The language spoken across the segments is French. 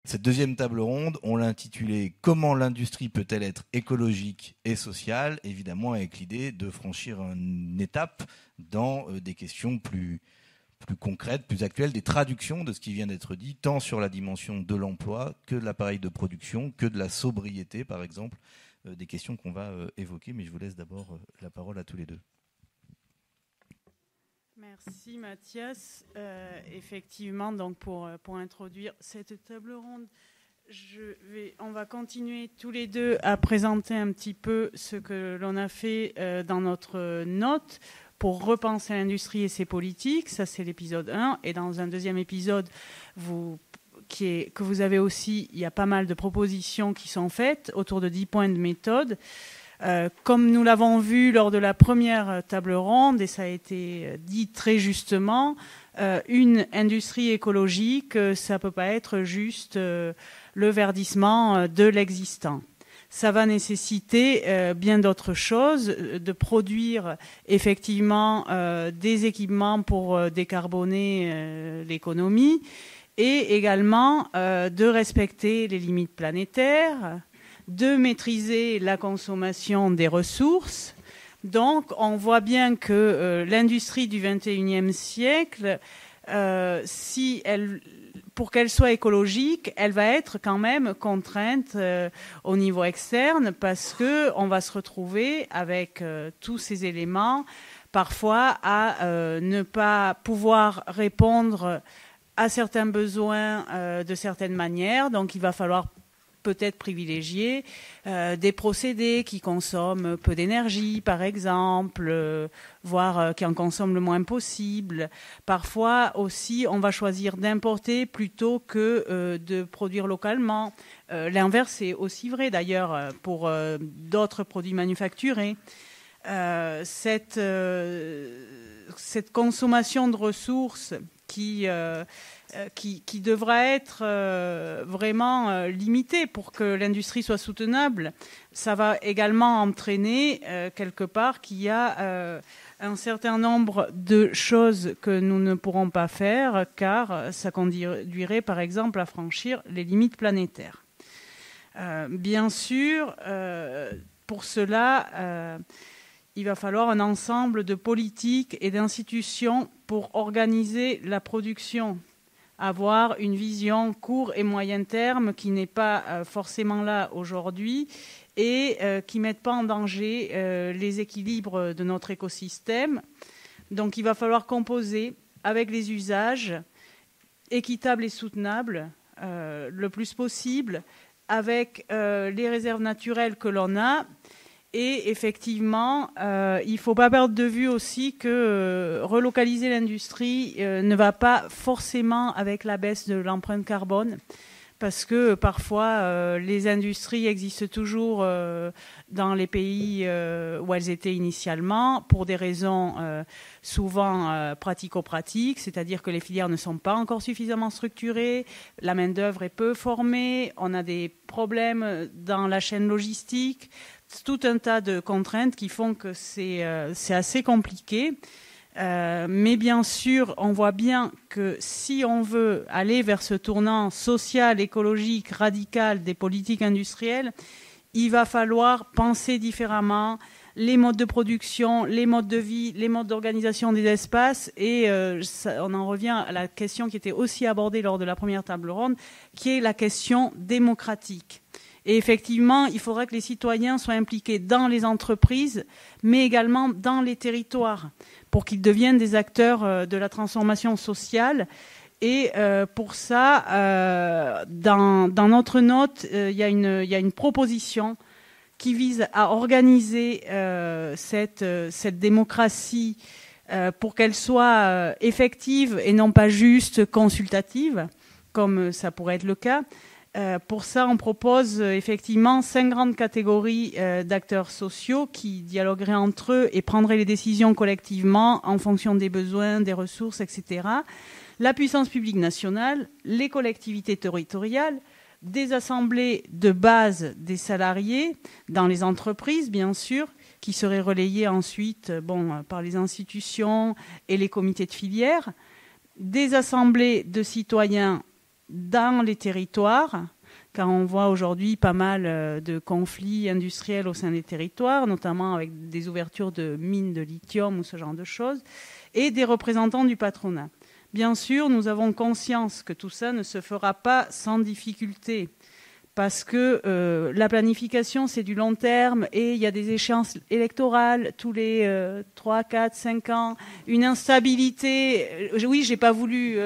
Cette deuxième table ronde, on l'a intitulée « Comment l'industrie peut-elle être écologique et sociale ?» évidemment avec l'idée de franchir une étape dans des questions plus concrètes, plus actuelles, des traductions de ce qui vient d'être dit, tant sur la dimension de l'emploi que de l'appareil de production, que de la sobriété par exemple, des questions qu'on va évoquer. Mais je vous laisse d'abord la parole à tous les deux. Merci Mathias. Effectivement, donc pour introduire cette table ronde, on va continuer tous les deux à présenter un petit peu ce que l'on a fait dans notre note pour repenser l'industrie et ses politiques. Ça, c'est l'épisode 1. Et dans un deuxième épisode, que vous avez aussi, il y a pas mal de propositions qui sont faites autour de 10 points de méthode. Comme nous l'avons vu lors de la première table ronde, et ça a été dit très justement, une industrie écologique, ça ne peut pas être juste le verdissement de l'existant. Ça va nécessiter bien d'autres choses, de produire effectivement des équipements pour décarboner l'économie et également de respecter les limites planétaires, de maîtriser la consommation des ressources. Donc, on voit bien que l'industrie du XXIe siècle, pour qu'elle soit écologique, elle va être quand même contrainte au niveau externe parce qu'on va se retrouver avec tous ces éléments, parfois à ne pas pouvoir répondre à certains besoins de certaines manières. Donc, il va falloir peut-être privilégier des procédés qui consomment peu d'énergie, par exemple, voire qui en consomment le moins possible. Parfois aussi, on va choisir d'importer plutôt que de produire localement. L'inverse est aussi vrai d'ailleurs pour d'autres produits manufacturés. Cette consommation de ressources qui devra être vraiment limitée pour que l'industrie soit soutenable. Ça va également entraîner quelque part qu'il y a un certain nombre de choses que nous ne pourrons pas faire car ça conduirait par exemple à franchir les limites planétaires. Bien sûr, pour cela, il va falloir un ensemble de politiques et d'institutions pour organiser la production, avoir une vision court et moyen terme qui n'est pas forcément là aujourd'hui et qui ne mette pas en danger les équilibres de notre écosystème. Donc il va falloir composer avec les usages équitables et soutenables le plus possible avec les réserves naturelles que l'on a. Et effectivement, il ne faut pas perdre de vue aussi que relocaliser l'industrie ne va pas forcément avec la baisse de l'empreinte carbone, parce que parfois les industries existent toujours dans les pays où elles étaient initialement pour des raisons souvent pratico-pratiques, c'est-à-dire que les filières ne sont pas encore suffisamment structurées, la main-d'œuvre est peu formée, on a des problèmes dans la chaîne logistique, tout un tas de contraintes qui font que c'est assez compliqué. Mais bien sûr, on voit bien que si on veut aller vers ce tournant social, écologique, radical des politiques industrielles, il va falloir penser différemment les modes de production, les modes de vie, les modes d'organisation des espaces. Et on en revient à la question qui était aussi abordée lors de la première table ronde, qui est la question démocratique. Et effectivement, il faudra que les citoyens soient impliqués dans les entreprises, mais également dans les territoires, pour qu'ils deviennent des acteurs de la transformation sociale. Et pour ça, dans notre note, il y a une proposition qui vise à organiser cette démocratie pour qu'elle soit effective et non pas juste consultative, comme ça pourrait être le cas. Pour ça, on propose effectivement 5 grandes catégories d'acteurs sociaux qui dialogueraient entre eux et prendraient les décisions collectivement en fonction des besoins, des ressources, etc. La puissance publique nationale, les collectivités territoriales, des assemblées de base des salariés dans les entreprises, bien sûr, qui seraient relayées ensuite par les institutions et les comités de filière, des assemblées de citoyens dans les territoires, car on voit aujourd'hui pas mal de conflits industriels au sein des territoires, notamment avec des ouvertures de mines de lithium ou ce genre de choses, et des représentants du patronat. Bien sûr, nous avons conscience que tout ça ne se fera pas sans difficulté, parce que la planification, c'est du long terme, et il y a des échéances électorales tous les 3, 4, 5 ans, une instabilité, oui, j'ai pas voulu,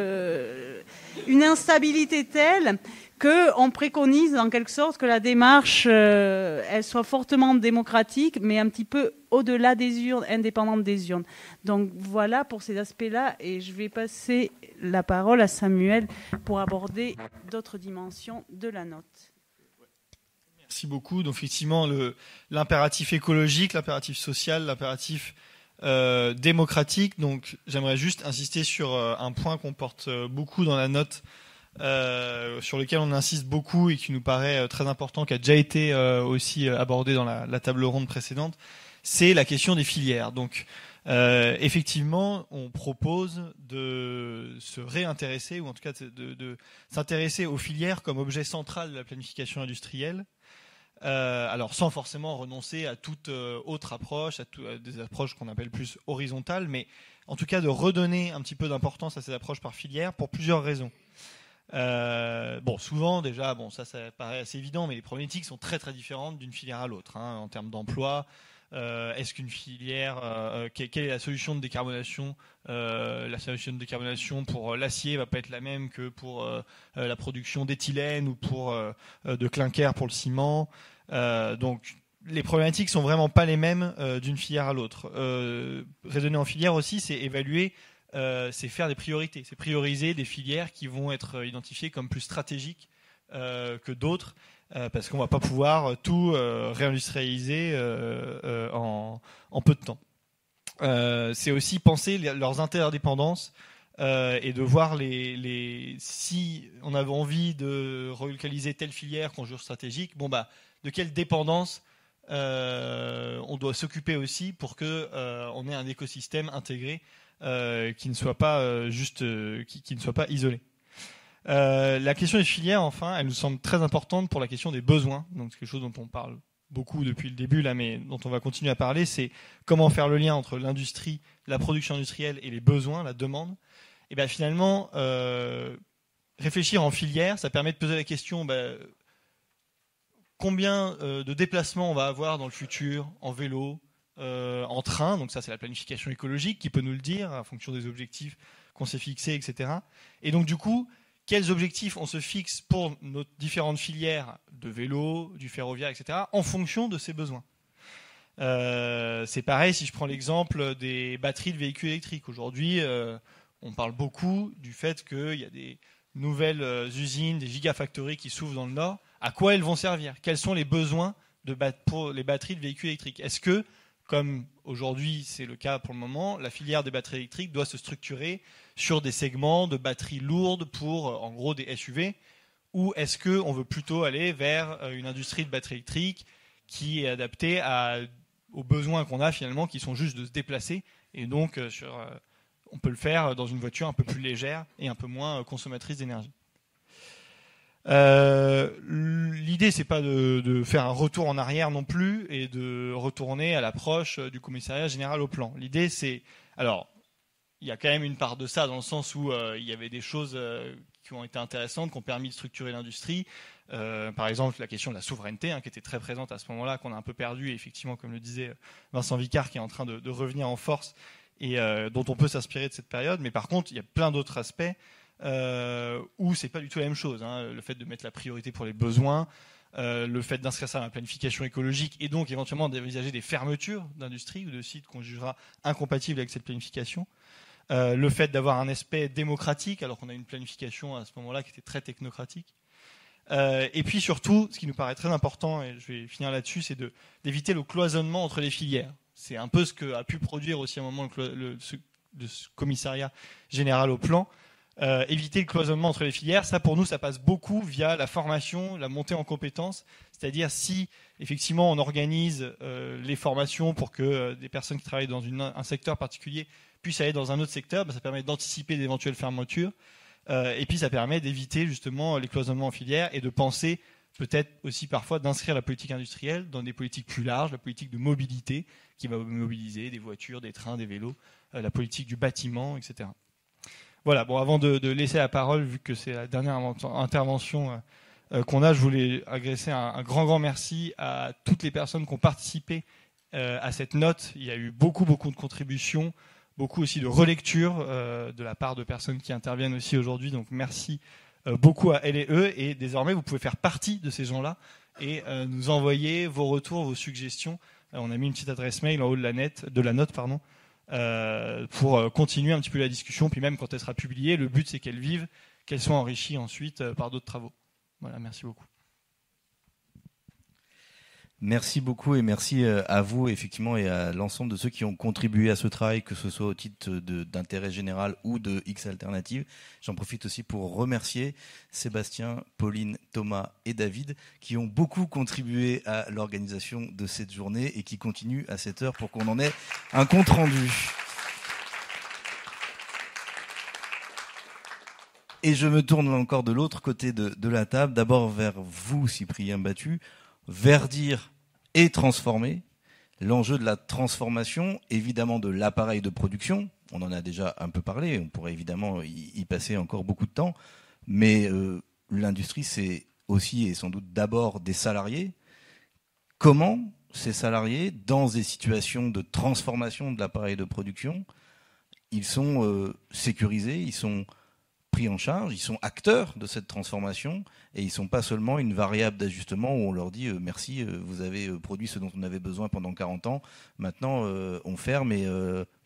une instabilité telle qu'on préconise en quelque sorte que la démarche elle soit fortement démocratique, mais un petit peu au-delà des urnes, indépendante des urnes. Donc voilà pour ces aspects-là, et je vais passer la parole à Samuel pour aborder d'autres dimensions de la note. Merci beaucoup. Donc effectivement, l'impératif écologique, l'impératif social, l'impératif démocratique. Donc j'aimerais juste insister sur un point qu'on porte beaucoup dans la note, sur lequel on insiste beaucoup et qui nous paraît très important, qui a déjà été aussi abordé dans la table ronde précédente, c'est la question des filières. Donc effectivement, on propose de se réintéresser, ou en tout cas de s'intéresser aux filières comme objet central de la planification industrielle, alors sans forcément renoncer à toute autre approche, à des approches qu'on appelle plus horizontales, mais en tout cas de redonner un petit peu d'importance à ces approches par filière pour plusieurs raisons. Souvent déjà, ça paraît assez évident, mais les problématiques sont très très différentes d'une filière à l'autre, en termes d'emploi. Est-ce qu'une filière, quelle est la solution de décarbonation? La solution de décarbonation pour l'acier va pas être la même que pour la production d'éthylène ou pour de clinker pour le ciment. Donc les problématiques sont vraiment pas les mêmes d'une filière à l'autre. Raisonner en filière aussi, c'est évaluer. C'est faire des priorités, c'est prioriser des filières qui vont être identifiées comme plus stratégiques que d'autres, parce qu'on ne va pas pouvoir tout réindustrialiser en peu de temps. C'est aussi penser leurs interdépendances et de voir si on avait envie de relocaliser telle filière qu'on juge stratégique, de quelle dépendance on doit s'occuper aussi pour qu'on ait un écosystème intégré qui ne soit pas qui ne soit pas isolé. La question des filières, enfin, elle nous semble très importante pour la question des besoins. Donc c'est quelque chose dont on parle beaucoup depuis le début là, mais dont on va continuer à parler. C'est comment faire le lien entre l'industrie, la production industrielle et les besoins, la demande. Et bien finalement, réfléchir en filière, ça permet de poser la question combien de déplacements on va avoir dans le futur en vélo, en train, donc ça c'est la planification écologique qui peut nous le dire en fonction des objectifs qu'on s'est fixés, etc. Et donc du coup, quels objectifs on se fixe pour nos différentes filières de vélo, du ferroviaire, etc. en fonction de ces besoins. C'est pareil si je prends l'exemple des batteries de véhicules électriques. Aujourd'hui, on parle beaucoup du fait qu'il y a des nouvelles usines, des gigafactories qui s'ouvrent dans le Nord. À quoi elles vont servir? Quels sont les besoins pour les batteries de véhicules électriques? Est-ce que, comme aujourd'hui c'est le cas pour le moment, la filière des batteries électriques doit se structurer sur des segments de batteries lourdes pour en gros des SUV, ou est-ce qu'on veut plutôt aller vers une industrie de batteries électriques qui est adaptée aux besoins qu'on a finalement, qui sont juste de se déplacer, et donc on peut le faire dans une voiture un peu plus légère et un peu moins consommatrice d'énergie. L'idée, c'est pas de faire un retour en arrière non plus et de retourner à l'approche du commissariat général au plan. L'idée, c'est... Alors, il y a quand même une part de ça dans le sens où il y avait des choses qui ont été intéressantes, qui ont permis de structurer l'industrie. Par exemple, la question de la souveraineté, qui était très présente à ce moment-là, qu'on a un peu perdu, et effectivement, comme le disait Vincent Vicard, qui est en train de revenir en force et dont on peut s'inspirer de cette période. Mais par contre, il y a plein d'autres aspects où c'est pas du tout la même chose. Le fait de mettre la priorité pour les besoins, le fait d'inscrire ça dans la planification écologique et donc éventuellement d'envisager des fermetures d'industries ou de sites qu'on jugera incompatibles avec cette planification. Le fait d'avoir un aspect démocratique alors qu'on a une planification à ce moment-là qui était très technocratique. Et puis surtout, ce qui nous paraît très important, et je vais finir là-dessus, c'est d'éviter le cloisonnement entre les filières. C'est un peu ce qu'a pu produire aussi à un moment le commissariat général au plan. Éviter le cloisonnement entre les filières, ça pour nous ça passe beaucoup via la formation, la montée en compétences, c'est-à-dire si effectivement on organise les formations pour que des personnes qui travaillent dans un secteur particulier puissent aller dans un autre secteur, ça permet d'anticiper d'éventuelles fermetures. Et puis ça permet d'éviter justement les cloisonnements en filière et de penser peut-être aussi parfois d'inscrire la politique industrielle dans des politiques plus larges, la politique de mobilité qui va mobiliser des voitures, des trains, des vélos, la politique du bâtiment, etc. Voilà, bon, avant de laisser la parole, vu que c'est la dernière intervention qu'on a, je voulais adresser un grand merci à toutes les personnes qui ont participé à cette note. Il y a eu beaucoup de contributions, beaucoup aussi de relectures de la part de personnes qui interviennent aussi aujourd'hui. Donc merci beaucoup à elles et eux. Et désormais, vous pouvez faire partie de ces gens-là et nous envoyer vos retours, vos suggestions. On a mis une petite adresse mail en haut de la note, pour continuer un petit peu la discussion. Puis même quand elle sera publiée, le but c'est qu'elle vive, qu'elle soit enrichie ensuite par d'autres travaux. Voilà, merci beaucoup. Merci beaucoup et merci à vous effectivement et à l'ensemble de ceux qui ont contribué à ce travail, que ce soit au titre d'intérêt général ou de X Alternatives. J'en profite aussi pour remercier Sébastien, Pauline, Thomas et David qui ont beaucoup contribué à l'organisation de cette journée et qui continuent à cette heure pour qu'on en ait un compte rendu. Et je me tourne encore de l'autre côté de la table, d'abord vers vous, Cyprien Battu. Verdir et transformer. L'enjeu de la transformation, évidemment de l'appareil de production, on en a déjà un peu parlé, on pourrait évidemment y passer encore beaucoup de temps, mais l'industrie, c'est aussi et sans doute d'abord des salariés. Comment ces salariés, dans des situations de transformation de l'appareil de production, ils sont sécurisés, ils sont pris en charge, ils sont acteurs de cette transformation et ils ne sont pas seulement une variable d'ajustement où on leur dit merci, vous avez produit ce dont on avait besoin pendant 40 ans, maintenant on ferme et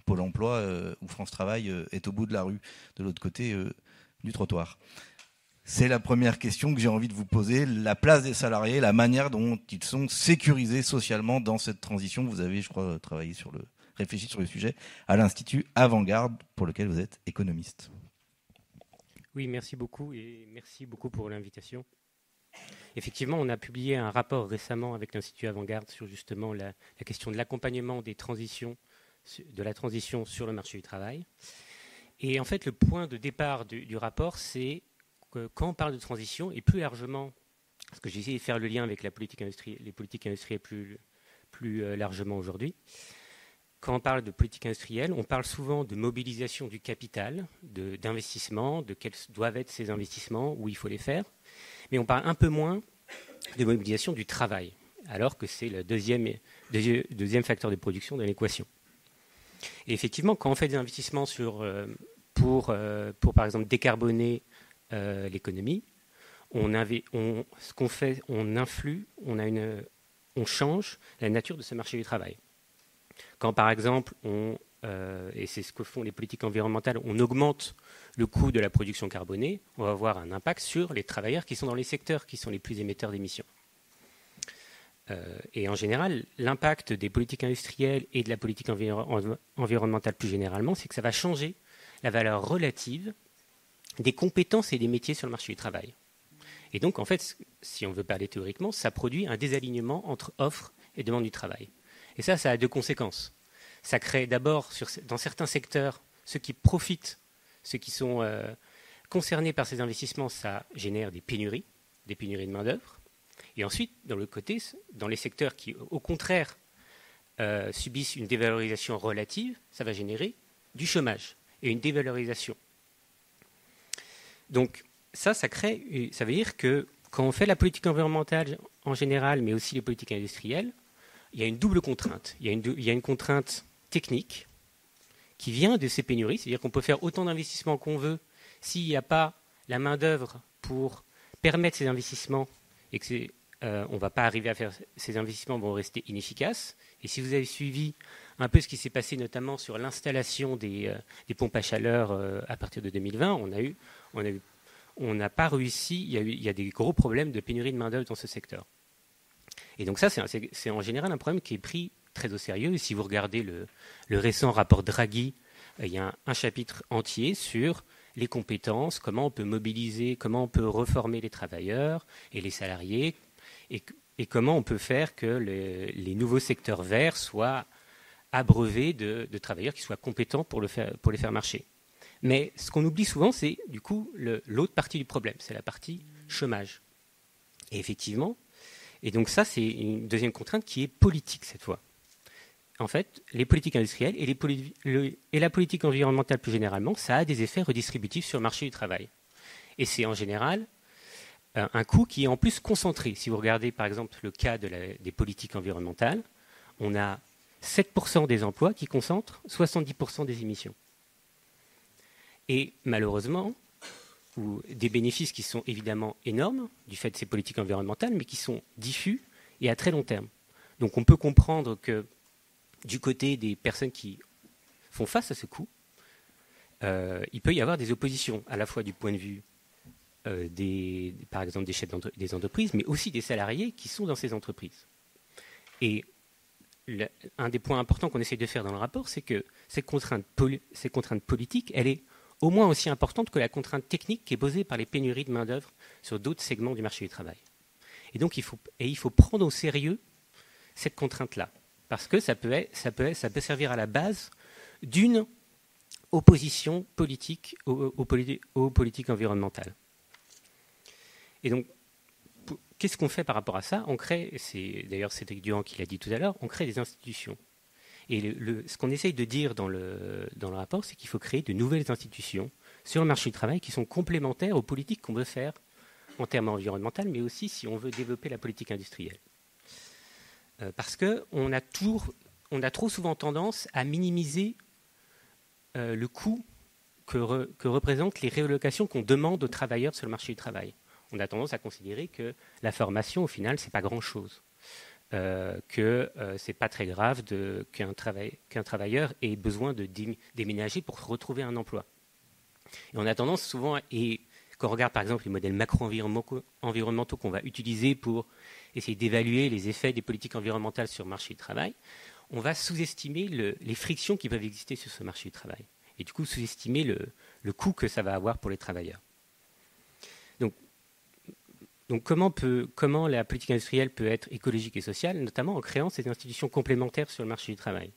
Pôle emploi ou France Travail est au bout de la rue, de l'autre côté du trottoir. C'est la première question que j'ai envie de vous poser, la place des salariés, la manière dont ils sont sécurisés socialement dans cette transition. Vous avez, je crois, réfléchi sur le sujet à l'Institut Avant-Garde pour lequel vous êtes économiste. Oui, merci beaucoup et merci beaucoup pour l'invitation. Effectivement, on a publié un rapport récemment avec l'Institut Avant-Garde sur justement la question de l'accompagnement de la transition sur le marché du travail. Et en fait, le point de départ du rapport, c'est que quand on parle de transition, et plus largement, parce que j'ai essayé de faire le lien avec les politiques industrielles plus largement aujourd'hui, quand on parle de politique industrielle, on parle souvent de mobilisation du capital, d'investissement, de quels doivent être ces investissements, où il faut les faire. Mais on parle un peu moins de mobilisation du travail, alors que c'est le deuxième facteur de production de l'équation. Et effectivement, quand on fait des investissements pour par exemple, décarboner l'économie, ce qu'on fait, on influe, on change la nature de ce marché du travail. Quand, par exemple, et c'est ce que font les politiques environnementales, on augmente le coût de la production carbonée, on va avoir un impact sur les travailleurs qui sont dans les secteurs qui sont les plus émetteurs d'émissions. Et en général, l'impact des politiques industrielles et de la politique environnementale plus généralement, c'est que ça va changer la valeur relative des compétences et des métiers sur le marché du travail. Et donc, en fait, si on veut parler théoriquement, ça produit un désalignement entre offre et demande du travail. Et ça a deux conséquences. Ça crée d'abord, dans certains secteurs, ceux qui profitent, ceux qui sont concernés par ces investissements, ça génère des pénuries de main-d'œuvre. Et ensuite, dans les secteurs qui, au contraire, subissent une dévalorisation relative, ça va générer du chômage et une dévalorisation. Donc, ça veut dire que quand on fait la politique environnementale en général, mais aussi les politiques industrielles, il y a une double contrainte. Il y a une contrainte technique qui vient de ces pénuries, c'est-à-dire qu'on peut faire autant d'investissements qu'on veut s'il n'y a pas la main-d'œuvre pour permettre ces investissements et que on ne va pas arriver à faire ces investissements, vont rester inefficaces. Et si vous avez suivi un peu ce qui s'est passé notamment sur l'installation des pompes à chaleur à partir de 2020, on n'a pas réussi, il y a des gros problèmes de pénurie de main-d'œuvre dans ce secteur. Et donc ça, c'est en général un problème qui est pris très au sérieux. Et si vous regardez le récent rapport Draghi, il y a un chapitre entier sur les compétences, comment on peut mobiliser, comment on peut reformer les travailleurs et les salariés, et comment on peut faire que les nouveaux secteurs verts soient abreuvés de travailleurs qui soient compétents pour les faire marcher. Mais ce qu'on oublie souvent, c'est du coup l'autre partie du problème, c'est la partie chômage. Et effectivement, et donc ça, c'est une deuxième contrainte qui est politique cette fois. En fait, les politiques industrielles et la politique environnementale plus généralement, ça a des effets redistributifs sur le marché du travail. Et c'est en général un coût qui est en plus concentré. Si vous regardez par exemple le cas des politiques environnementales, on a 7% des emplois qui concentrent 70% des émissions. Et malheureusement, ou des bénéfices qui sont évidemment énormes du fait de ces politiques environnementales, mais qui sont diffus et à très long terme. Donc on peut comprendre que du côté des personnes qui font face à ce coût, il peut y avoir des oppositions, à la fois du point de vue par exemple des chefs des entreprises, mais aussi des salariés qui sont dans ces entreprises. Et un des points importants qu'on essaie de faire dans le rapport, c'est que cette contrainte politique, elle est au moins aussi importante que la contrainte technique qui est posée par les pénuries de main-d'œuvre sur d'autres segments du marché du travail. Et donc, il faut prendre au sérieux cette contrainte-là, parce que ça peut servir à la base d'une opposition politique aux politiques environnementales. Et donc, qu'est-ce qu'on fait par rapport à ça ? On crée, c'est d'ailleurs Cédric Durand qui l'a dit tout à l'heure, on crée des institutions. Et ce qu'on essaye de dire dans le rapport, c'est qu'il faut créer de nouvelles institutions sur le marché du travail qui sont complémentaires aux politiques qu'on veut faire en termes environnementaux, mais aussi si on veut développer la politique industrielle. Parce qu'on a trop souvent tendance à minimiser le coût que représentent les réallocations qu'on demande aux travailleurs sur le marché du travail. On a tendance à considérer que la formation, au final, c'est pas grand-chose. Que c'est pas très grave qu'un travailleur ait besoin de déménager pour retrouver un emploi. Et on a tendance souvent, et quand on regarde par exemple les modèles macro-environnementaux qu'on va utiliser pour essayer d'évaluer les effets des politiques environnementales sur le marché du travail, on va sous-estimer les frictions qui peuvent exister sur ce marché du travail. Et du coup, sous-estimer le coût que ça va avoir pour les travailleurs. Donc comment la politique industrielle peut être écologique et sociale, notamment en créant ces institutions complémentaires sur le marché du travail.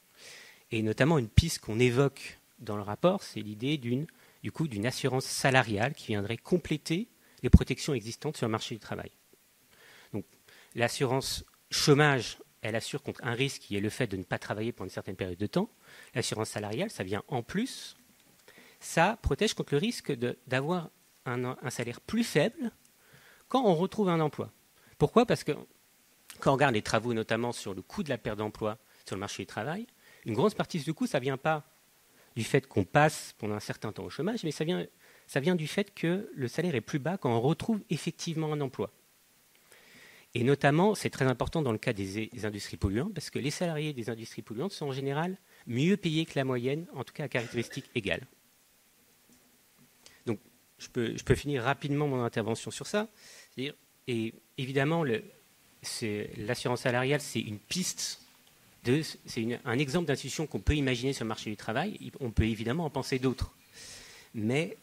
Et notamment une piste qu'on évoque dans le rapport, c'est l'idée d'une assurance salariale qui viendrait compléter les protections existantes sur le marché du travail. Donc l'assurance chômage, elle assure contre un risque qui est le fait de ne pas travailler pendant une certaine période de temps. L'assurance salariale, ça vient en plus, ça protège contre le risque d'avoir un salaire plus faible quand on retrouve un emploi. Pourquoi ? Parce que quand on regarde les travaux, notamment sur le coût de la perte d'emploi sur le marché du travail, une grosse partie de ce coût, ça ne vient pas du fait qu'on passe pendant un certain temps au chômage, mais ça vient du fait que le salaire est plus bas quand on retrouve effectivement un emploi. Et notamment, c'est très important dans le cas des industries polluantes, parce que les salariés des industries polluantes sont en général mieux payés que la moyenne, en tout cas à caractéristiques égales. Donc, je peux finir rapidement mon intervention sur ça. Et évidemment, l'assurance salariale, c'est une piste, un exemple d'institution qu'on peut imaginer sur le marché du travail. On peut évidemment en penser d'autres. Mais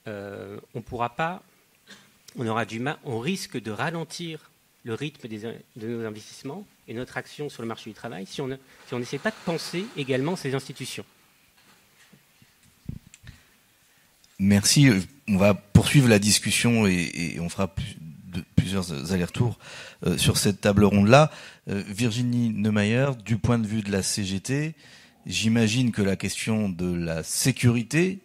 on pourra pas, on risque de ralentir le rythme de nos investissements et notre action sur le marché du travail si on n'essaie pas de penser également ces institutions. Merci. On va poursuivre la discussion et on fera plusieurs allers-retours sur cette table ronde-là. Virginie Neumayer, du point de vue de la CGT, j'imagine que la question de la sécurité,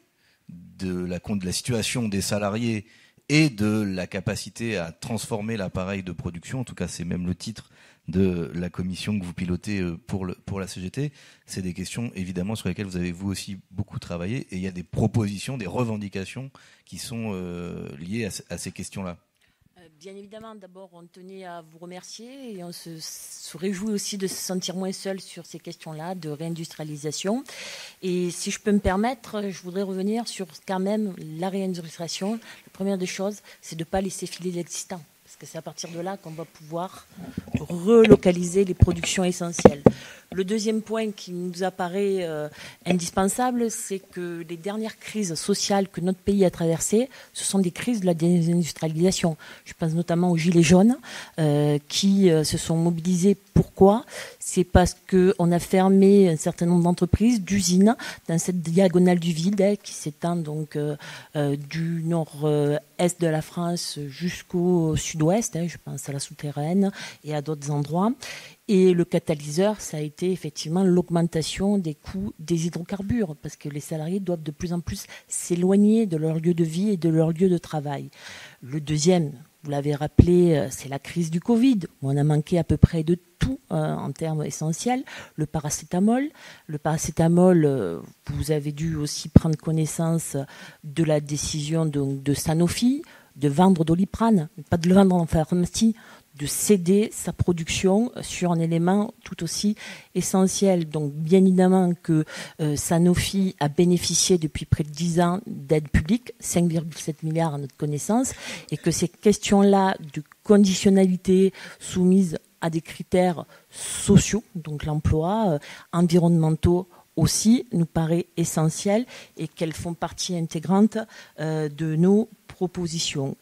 de la situation des salariés et de la capacité à transformer l'appareil de production, en tout cas c'est même le titre de la commission que vous pilotez pour la CGT, c'est des questions évidemment sur lesquelles vous avez vous aussi beaucoup travaillé, et il y a des propositions, des revendications qui sont liées à ces questions-là. Bien évidemment, d'abord, on tenait à vous remercier et on se réjouit aussi de se sentir moins seul sur ces questions-là de réindustrialisation. Et si je peux me permettre, je voudrais revenir sur quand même la réindustrialisation. La première des choses, c'est de ne pas laisser filer l'existant. Parce que c'est à partir de là qu'on va pouvoir relocaliser les productions essentielles. Le deuxième point qui nous apparaît indispensable, c'est que les dernières crises sociales que notre pays a traversées, ce sont des crises de la désindustrialisation. Je pense notamment aux Gilets jaunes qui se sont mobilisés. Pourquoi ? C'est parce qu'on a fermé un certain nombre d'entreprises, d'usines, dans cette diagonale du vide qui s'étend donc du nord-est de la France jusqu'au sud-ouest. Je pense à la Souterraine et à d'autres endroits. Et le catalyseur, ça a été effectivement l'augmentation des coûts des hydrocarbures, parce que les salariés doivent de plus en plus s'éloigner de leur lieu de vie et de leur lieu de travail. Le deuxième, vous l'avez rappelé, c'est la crise du Covid, où on a manqué à peu près de tout en termes essentiels. Le paracétamol, vous avez dû aussi prendre connaissance de la décision de Sanofi de vendre Doliprane, pas de le vendre en pharmacie, de céder sa production sur un élément tout aussi essentiel. Donc bien évidemment que Sanofi a bénéficié depuis près de 10 ans d'aides publiques, 5,7 milliards à notre connaissance, et que ces questions-là de conditionnalité soumises à des critères sociaux, donc l'emploi, environnementaux aussi, nous paraît essentiel et qu'elles font partie intégrante de nos propositions.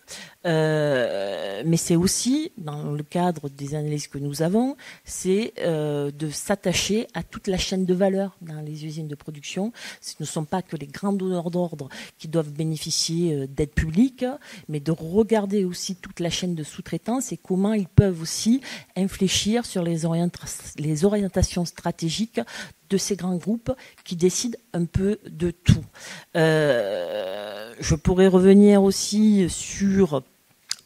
Mais c'est aussi, dans le cadre des analyses que nous avons, c'est de s'attacher à toute la chaîne de valeur dans les usines de production. Ce ne sont pas que les grands donneurs d'ordre qui doivent bénéficier d'aides publiques, mais de regarder aussi toute la chaîne de sous-traitance et comment ils peuvent aussi infléchir sur les orientations stratégiques de ces grands groupes qui décident un peu de tout. Je pourrais revenir aussi sur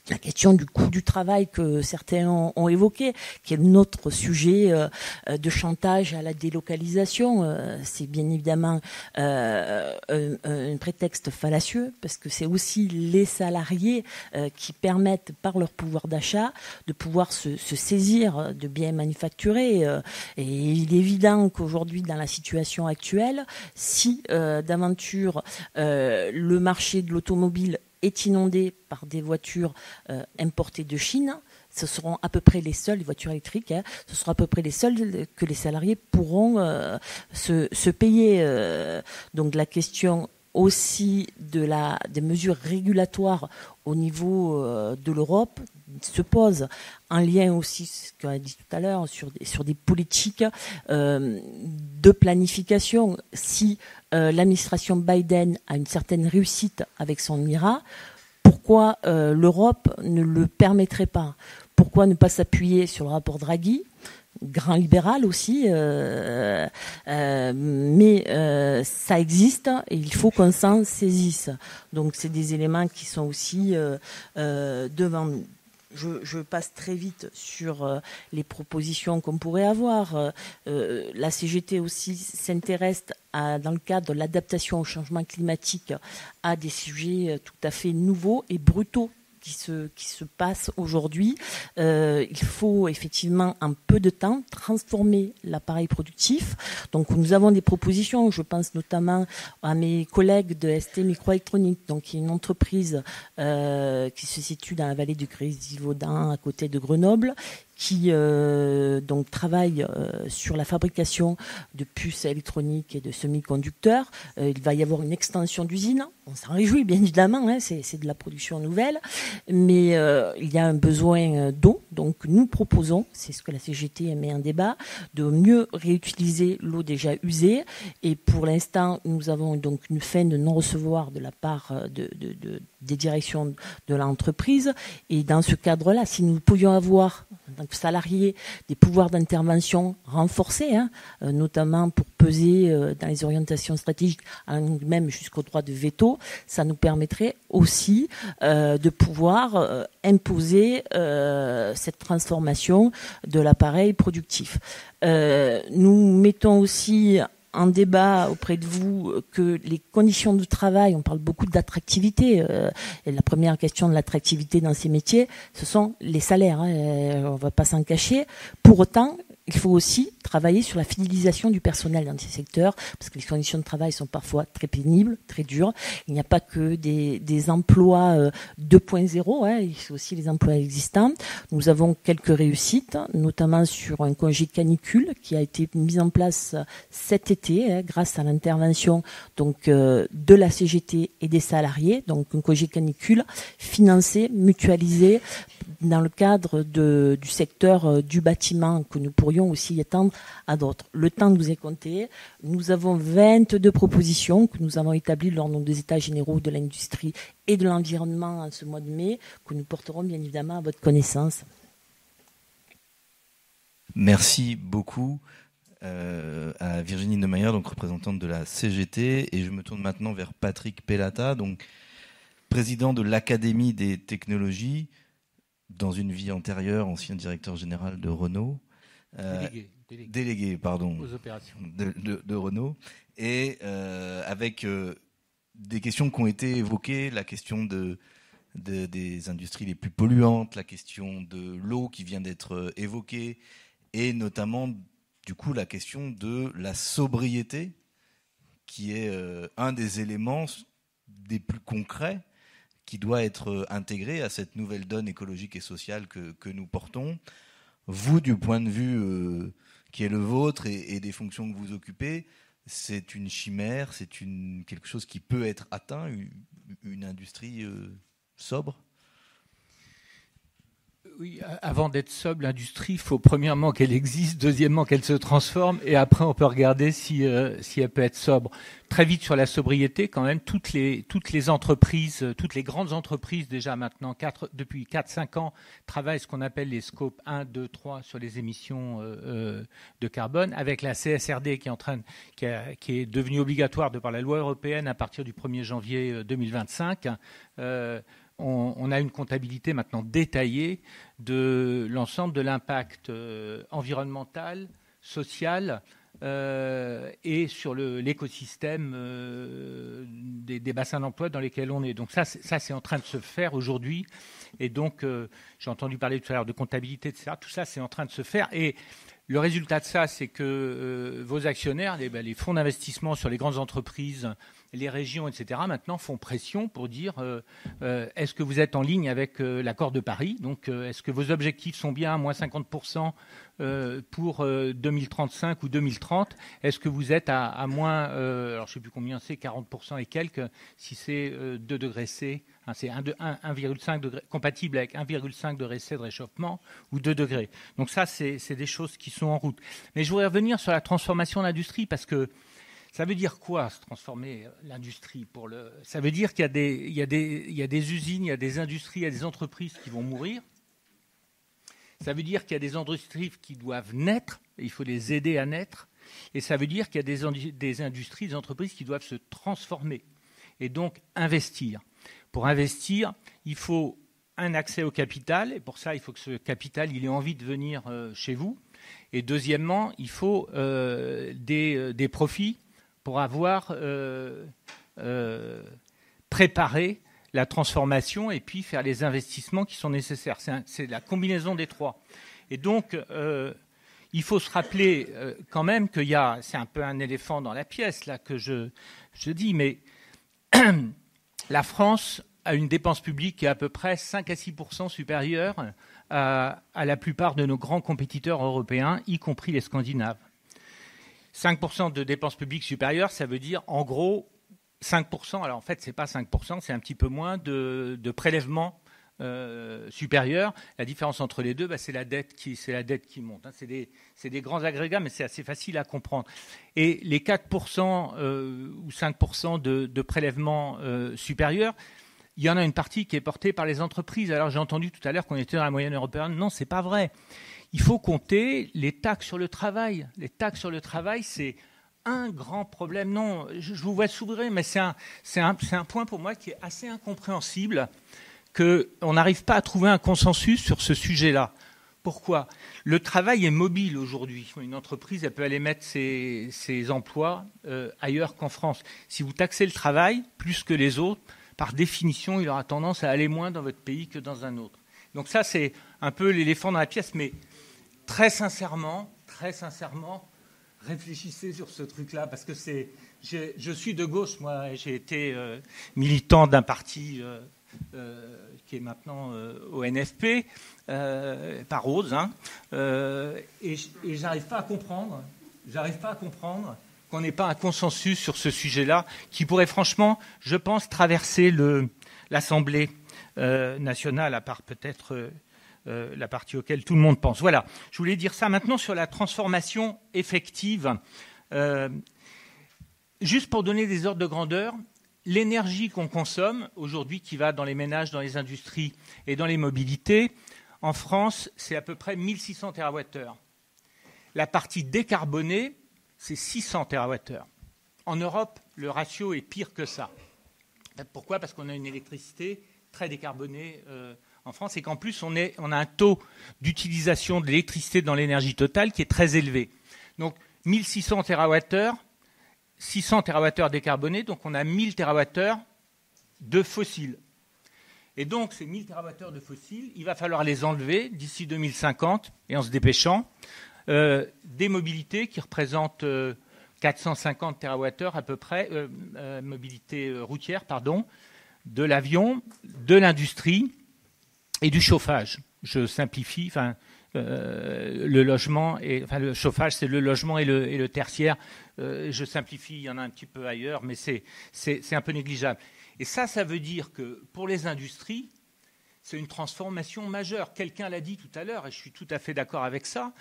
la question du coût du travail que certains ont évoqué, qui est notre sujet de chantage à la délocalisation. C'est bien évidemment un prétexte fallacieux, parce que c'est aussi les salariés qui permettent, par leur pouvoir d'achat, de pouvoir se saisir de biens manufacturés. Et il est évident qu'aujourd'hui, dans la situation actuelle, si d'aventure le marché de l'automobile est inondé par des voitures importées de Chine, ce seront à peu près les seules, les voitures électriques, ce seront à peu près les seules que les salariés pourront se payer. Donc la question aussi des mesures régulatoires au niveau de l'Europe se pose, en lien aussi, ce qu'on a dit tout à l'heure, sur des politiques de planification. Si l'administration Biden a une certaine réussite avec son IRA, pourquoi l'Europe ne le permettrait pas ? Pourquoi ne pas s'appuyer sur le rapport Draghi, grand libéral aussi, mais ça existe et il faut qu'on s'en saisisse. Donc c'est des éléments qui sont aussi devant nous. Je passe très vite sur les propositions qu'on pourrait avoir. La CGT aussi s'intéresse dans le cadre de l'adaptation au changement climatique à des sujets tout à fait nouveaux et brutaux qui se passe aujourd'hui. Il faut effectivement un peu de temps transformer l'appareil productif. Donc nous avons des propositions, je pense notamment à mes collègues de ST Microélectronique, donc qui est une entreprise qui se situe dans la vallée du Grésivaudan à côté de Grenoble, qui donc travaille sur la fabrication de puces électroniques et de semi-conducteurs. Il va y avoir une extension d'usine. On s'en réjouit bien évidemment, c'est de la production nouvelle, mais il y a un besoin d'eau. Donc nous proposons, c'est ce que la CGT met en débat, de mieux réutiliser l'eau déjà usée. Et pour l'instant, nous avons donc une fin de non-recevoir de la part des directions de l'entreprise. Et dans ce cadre-là, si nous pouvions avoir, en tant que salariés, des pouvoirs d'intervention renforcés, notamment pour peser dans les orientations stratégiques, même jusqu'au droit de veto, ça nous permettrait aussi de pouvoir imposer cette transformation de l'appareil productif. Nous mettons aussi en débat auprès de vous que les conditions de travail, on parle beaucoup d'attractivité, et la première question de l'attractivité dans ces métiers, ce sont les salaires, on ne va pas s'en cacher. Pour autant, il faut aussi travailler sur la fidélisation du personnel dans ces secteurs, parce que les conditions de travail sont parfois très pénibles, très dures. Il n'y a pas que des emplois 2.0, hein, il faut aussi les emplois existants. Nous avons quelques réussites, notamment sur un congé de canicule qui a été mis en place cet été, hein, grâce à l'intervention donc de la CGT et des salariés. Donc un congé de canicule financé, mutualisé dans le cadre du secteur du bâtiment, que nous pourrions aussi étendre à d'autres. Le temps nous est compté. Nous avons 22 propositions que nous avons établies lors des États généraux de l'industrie et de l'environnement en ce mois de mai, que nous porterons bien évidemment à votre connaissance. Merci beaucoup à Virginie Neumayer, donc représentante de la CGT, et je me tourne maintenant vers Patrick Pellata, donc président de l'Académie des technologies, dans une vie antérieure, ancien directeur général de Renault. Délégué aux opérations de Renault, et avec des questions qui ont été évoquées, la question des industries les plus polluantes, la question de l'eau qui vient d'être évoquée, et notamment du coup la question de la sobriété, qui est un des éléments des plus concrets qui doit être intégré à cette nouvelle donne écologique et sociale que nous portons. Vous, du point de vue qui est le vôtre et des fonctions que vous occupez, c'est une chimère, c'est quelque chose qui peut être atteint, une industrie sobre ? Oui, avant d'être sobre, l'industrie, il faut premièrement qu'elle existe, deuxièmement qu'elle se transforme, et après on peut regarder si elle peut être sobre. Très vite sur la sobriété, quand même, toutes les entreprises, toutes les grandes entreprises déjà maintenant, depuis 4-5 ans, travaillent ce qu'on appelle les scopes 1, 2, 3 sur les émissions de carbone, avec la CSRD qui est devenue obligatoire de par la loi européenne à partir du 1er janvier 2025. On a une comptabilité maintenant détaillée de l'ensemble de l'impact environnemental, social et sur l'écosystème des bassins d'emploi dans lesquels on est. Donc ça c'est en train de se faire aujourd'hui. Et donc, j'ai entendu parler tout à l'heure de comptabilité, etc. Tout ça, c'est en train de se faire. Et le résultat de ça, c'est que vos actionnaires, les fonds d'investissement sur les grandes entreprises, les régions, etc., maintenant font pression pour dire est-ce que vous êtes en ligne avec l'accord de Paris ? Donc, est-ce que vos objectifs sont bien à moins 50% pour 2035 ou 2030 ? Est-ce que vous êtes à moins, alors je ne sais plus combien c'est, 40% et quelques, si c'est 2 degrés C, hein, c'est 1,5 degré, compatible avec 1,5 degré C de réchauffement ou 2 degrés. Donc ça, c'est des choses qui sont en route. Mais je voudrais revenir sur la transformation de l'industrie parce que ça veut dire quoi, se transformer l'industrie ? Ça veut dire qu'il y a des usines, il y a des industries, il y a des entreprises qui vont mourir. Ça veut dire qu'il y a des industries qui doivent naître, et il faut les aider à naître. Et ça veut dire qu'il y a des industries, des entreprises qui doivent se transformer et donc investir. Pour investir, il faut un accès au capital, et pour ça, il faut que ce capital il ait envie de venir chez vous. Et deuxièmement, il faut des profits pour avoir préparé la transformation et puis faire les investissements qui sont nécessaires. C'est la combinaison des trois. Et donc, il faut se rappeler quand même qu'il y a, c'est un peu un éléphant dans la pièce là que je dis, mais la France a une dépense publique qui est à peu près 5 à 6% supérieure à la plupart de nos grands compétiteurs européens, y compris les Scandinaves. 5% de dépenses publiques supérieures, ça veut dire en gros 5%. Alors en fait, c'est pas 5%, c'est un petit peu moins de prélèvements supérieurs. La différence entre les deux, c'est la dette qui monte. Hein. C'est des grands agrégats, mais c'est assez facile à comprendre. Et les 4% ou 5% de prélèvements supérieurs, il y en a une partie qui est portée par les entreprises. Alors j'ai entendu tout à l'heure qu'on était dans la moyenne européenne. Non, c'est pas vrai. Il faut compter les taxes sur le travail. Les taxes sur le travail, c'est un grand problème. Non, je vous vois sourire, mais c'est un point pour moi qui est assez incompréhensible, qu'on n'arrive pas à trouver un consensus sur ce sujet-là. Pourquoi ? Le travail est mobile aujourd'hui. Une entreprise, elle peut aller mettre ses emplois ailleurs qu'en France. Si vous taxez le travail plus que les autres, par définition, il aura tendance à aller moins dans votre pays que dans un autre. Donc ça, c'est un peu l'éléphant dans la pièce, mais très sincèrement, très sincèrement, réfléchissez sur ce truc-là, parce que je suis de gauche, moi, j'ai été militant d'un parti qui est maintenant au NFP, par Rose, hein, et j'arrive pas à comprendre qu'on n'ait pas un consensus sur ce sujet-là, qui pourrait franchement, je pense, traverser l'Assemblée nationale, à part peut-être la partie auquel tout le monde pense. Voilà, je voulais dire ça. Maintenant, sur la transformation effective, juste pour donner des ordres de grandeur, l'énergie qu'on consomme aujourd'hui, qui va dans les ménages, dans les industries et dans les mobilités, en France, c'est à peu près 1600 TWh. La partie décarbonée, c'est 600 TWh. En Europe, le ratio est pire que ça. Pourquoi ? Parce qu'on a une électricité très décarbonée en France, et qu'en plus, on a un taux d'utilisation de l'électricité dans l'énergie totale qui est très élevé. Donc, 1600 TWh, 600 TWh décarbonés, donc on a 1000 TWh de fossiles. Et donc, ces 1000 TWh de fossiles, il va falloir les enlever d'ici 2050, et en se dépêchant, des mobilités qui représentent 450 TWh à peu près, mobilité routière, pardon, de l'avion, de l'industrie, et du chauffage. Je simplifie, le logement, le chauffage, c'est le logement et le tertiaire. Je simplifie, il y en a un petit peu ailleurs, mais c'est un peu négligeable. Et ça veut dire que pour les industries, c'est une transformation majeure. Quelqu'un l'a dit tout à l'heure, et je suis tout à fait d'accord avec ça.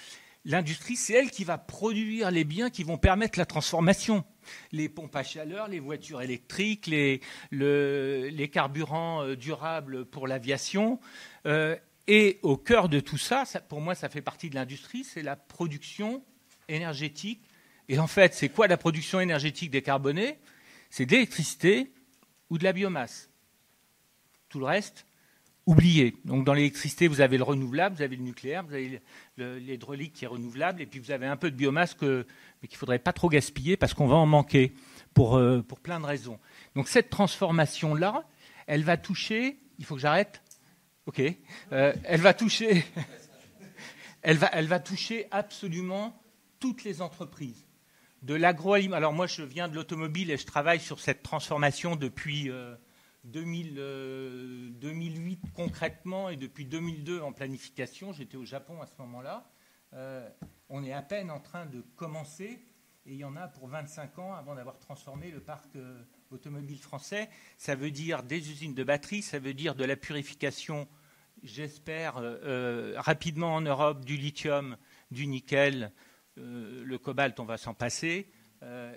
L'industrie, c'est elle qui va produire les biens qui vont permettre la transformation. Les pompes à chaleur, les voitures électriques, les carburants durables pour l'aviation. Et au cœur de tout ça, pour moi, ça fait partie de l'industrie, c'est la production énergétique. Et en fait, c'est quoi la production énergétique décarbonée ? C'est de l'électricité ou de la biomasse. Tout le reste, oublié. Donc dans l'électricité, vous avez le renouvelable, vous avez le nucléaire, vous avez l'hydraulique qui est renouvelable, et puis vous avez un peu de biomasse mais qu'il ne faudrait pas trop gaspiller parce qu'on va en manquer pour plein de raisons. Donc cette transformation-là, elle va toucher... Il faut que j'arrête ? Ok. Elle va toucher absolument toutes les entreprises. De l'agroalimentaire. Alors moi, je viens de l'automobile et je travaille sur cette transformation depuis... 2008 concrètement et depuis 2002 en planification. J'étais au Japon à ce moment-là. On est à peine en train de commencer, et il y en a pour 25 ans avant d'avoir transformé le parc automobile français. Ça veut dire des usines de batteries, ça veut dire de la purification, j'espère, rapidement en Europe, du lithium, du nickel, le cobalt, on va s'en passer,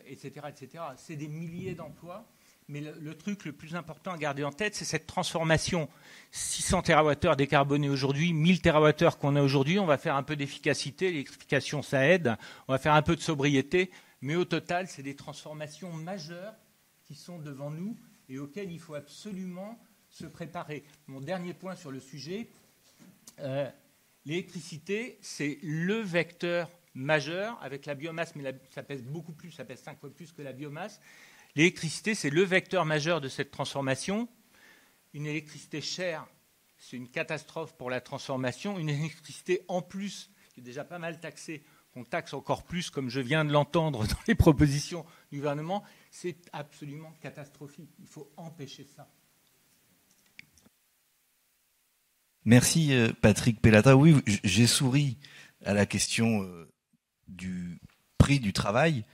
etc., etc. C'est des milliers d'emplois. Mais le truc le plus important à garder en tête, c'est cette transformation. 600 TWh décarbonés aujourd'hui, 1000 TWh qu'on a aujourd'hui, on va faire un peu d'efficacité, l'électrification ça aide, on va faire un peu de sobriété, mais au total, c'est des transformations majeures qui sont devant nous et auxquelles il faut absolument se préparer. Mon dernier point sur le sujet, l'électricité, c'est le vecteur majeur avec la biomasse, mais ça pèse beaucoup plus, ça pèse 5 fois plus que la biomasse. L'électricité, c'est le vecteur majeur de cette transformation. Une électricité chère, c'est une catastrophe pour la transformation. Une électricité en plus, qui est déjà pas mal taxée, qu'on taxe encore plus, comme je viens de l'entendre dans les propositions du gouvernement, c'est absolument catastrophique. Il faut empêcher ça. Merci Patrick Pellata. Oui, j'ai souri à la question du prix du travail.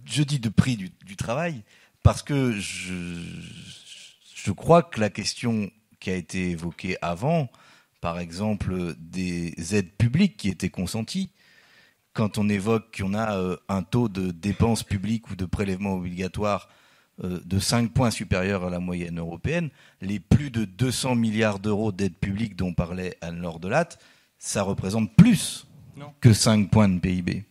Je dis de prix du travail parce que je crois que la question qui a été évoquée avant, par exemple des aides publiques qui étaient consenties, quand on évoque qu'on a un taux de dépenses publiques ou de prélèvements obligatoires de 5 points supérieur à la moyenne européenne, les plus de 200 milliards d'euros d'aides publiques dont parlait Anne-Laure Delatte, ça représente plus que 5 points de PIB.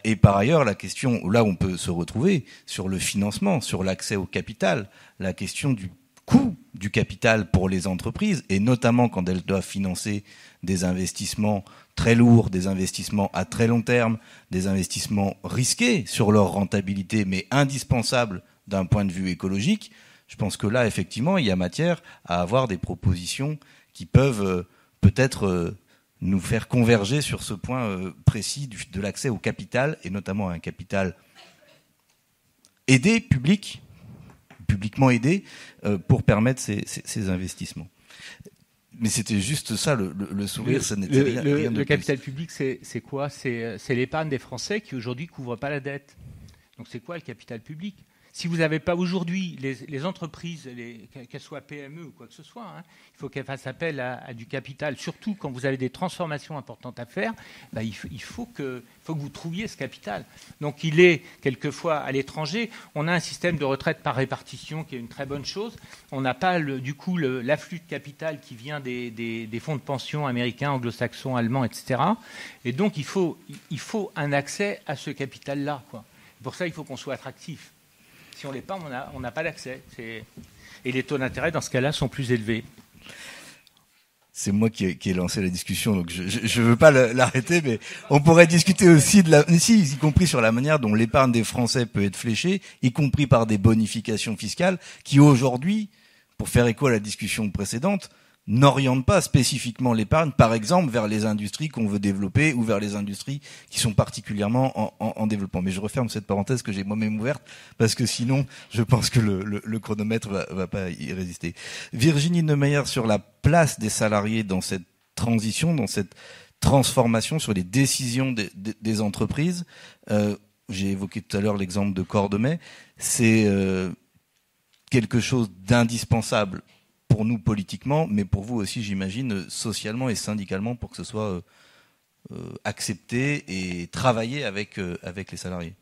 Et par ailleurs, la question, là on peut se retrouver sur le financement, sur l'accès au capital, la question du coût du capital pour les entreprises, et notamment quand elles doivent financer des investissements très lourds, des investissements à très long terme, des investissements risqués sur leur rentabilité, mais indispensables d'un point de vue écologique. Je pense que là, effectivement, il y a matière à avoir des propositions qui peuvent peut-être nous faire converger sur ce point précis de l'accès au capital, et notamment à un capital aidé, publiquement aidé, pour permettre ces investissements. Mais c'était juste ça, le sourire, ça n'était rien de plus. Le capital public, c'est quoi ? C'est l'épargne des Français qui aujourd'hui ne couvrent pas la dette. Donc c'est quoi le capital public ? Si vous n'avez pas aujourd'hui les entreprises, qu'elles soient PME ou quoi que ce soit, hein, il faut qu'elles fassent appel à du capital, surtout quand vous avez des transformations importantes à faire, il faut que vous trouviez ce capital. Donc il est quelquefois à l'étranger. On a un système de retraite par répartition qui est une très bonne chose. On n'a pas l'afflux de capital qui vient des fonds de pension américains, anglo-saxons, allemands, etc. Et donc il faut un accès à ce capital-là, quoi. Pour ça, il faut qu'on soit attractif. Si on ne l'est pas, on n'a pas d'accès. Et les taux d'intérêt, dans ce cas-là, sont plus élevés. C'est moi qui ai lancé la discussion, donc je ne veux pas l'arrêter, mais on pourrait discuter aussi y compris sur la manière dont l'épargne des Français peut être fléchée, y compris par des bonifications fiscales, qui aujourd'hui, pour faire écho à la discussion précédente, n'oriente pas spécifiquement l'épargne, par exemple, vers les industries qu'on veut développer ou vers les industries qui sont particulièrement en développement. Mais je referme cette parenthèse que j'ai moi-même ouverte, parce que sinon, je pense que le chronomètre va pas y résister. Virginie Neumayer, sur la place des salariés dans cette transition, dans cette transformation, sur les décisions des entreprises, j'ai évoqué tout à l'heure l'exemple de Cordemais, c'est quelque chose d'indispensable pour nous politiquement, mais pour vous aussi, j'imagine, socialement et syndicalement, pour que ce soit accepté et travaillé avec les salariés.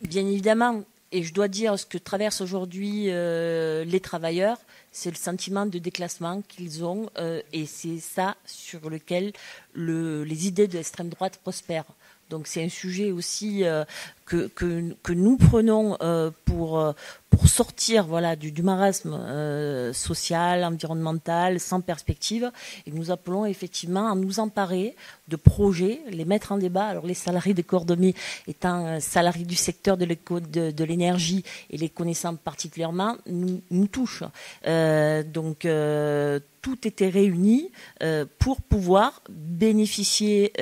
Bien évidemment, et je dois dire ce que traversent aujourd'hui les travailleurs, c'est le sentiment de déclassement qu'ils ont, et c'est ça sur lequel les idées de l'extrême droite prospèrent. Donc c'est un sujet aussi que nous prenons pour sortir du marasme social, environnemental, sans perspective. Et nous appelons effectivement à nous emparer de projets, les mettre en débat. Alors les salariés de Cordemais étant salariés du secteur de l'énergie et les connaissant particulièrement, nous touchent. Donc tout était réuni pour pouvoir bénéficier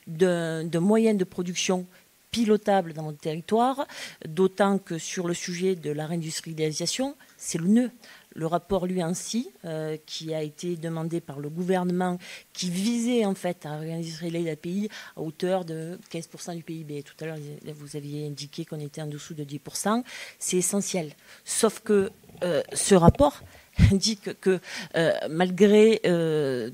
de moyens de production pilotables dans notre territoire, d'autant que sur le sujet de la réindustrialisation, c'est le nœud. Le rapport Luancy, qui a été demandé par le gouvernement, qui visait en fait à réindustrialiser le pays à hauteur de 15% du PIB. Tout à l'heure, vous aviez indiqué qu'on était en dessous de 10%. C'est essentiel. Sauf que ce rapport indique que malgré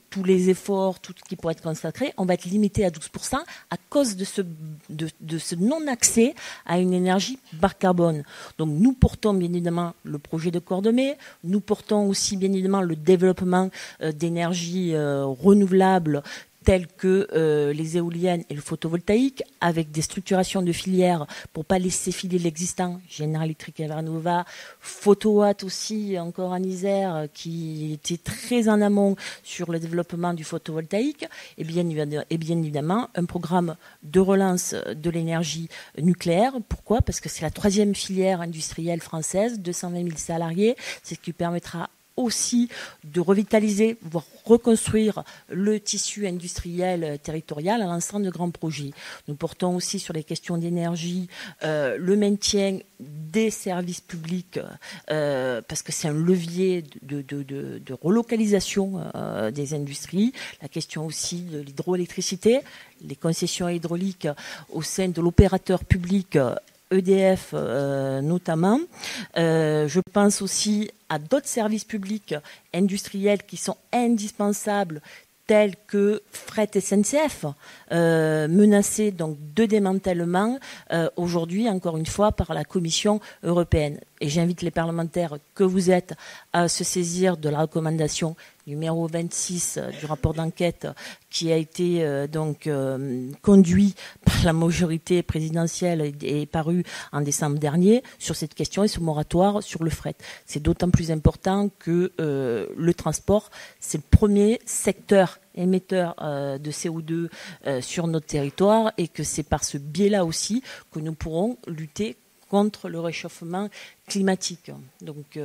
tous les efforts, tout ce qui pourrait être consacré, on va être limité à 12% à cause de ce non-accès à une énergie bas carbone. Donc nous portons bien évidemment le projet de Cordemais, nous portons aussi bien évidemment le développement d'énergies renouvelables telles que les éoliennes et le photovoltaïque, avec des structurations de filières pour pas laisser filer l'existant, General Electric et Vernova, Photowatt aussi, encore en Isère, qui était très en amont sur le développement du photovoltaïque, et bien évidemment un programme de relance de l'énergie nucléaire. Pourquoi ? Parce que c'est la 3e filière industrielle française, 220 000 salariés, c'est ce qui permettra aussi de revitaliser, voire reconstruire le tissu industriel territorial en lançant de grands projets. Nous portons aussi sur les questions d'énergie le maintien des services publics parce que c'est un levier de relocalisation des industries. La question aussi de l'hydroélectricité, les concessions hydrauliques au sein de l'opérateur public EDF notamment. Je pense aussi à d'autres services publics industriels qui sont indispensables, tels que Fret SNCF, menacés donc de démantèlement aujourd'hui, encore une fois, par la Commission européenne. Et j'invite les parlementaires que vous êtes à se saisir de la recommandation numéro 26 du rapport d'enquête qui a été conduit par la majorité présidentielle et paru en décembre dernier sur cette question et ce moratoire sur le fret. C'est d'autant plus important que le transport, c'est le premier secteur émetteur de CO2 sur notre territoire et que c'est par ce biais-là aussi que nous pourrons lutter contre le réchauffement climatique. Donc,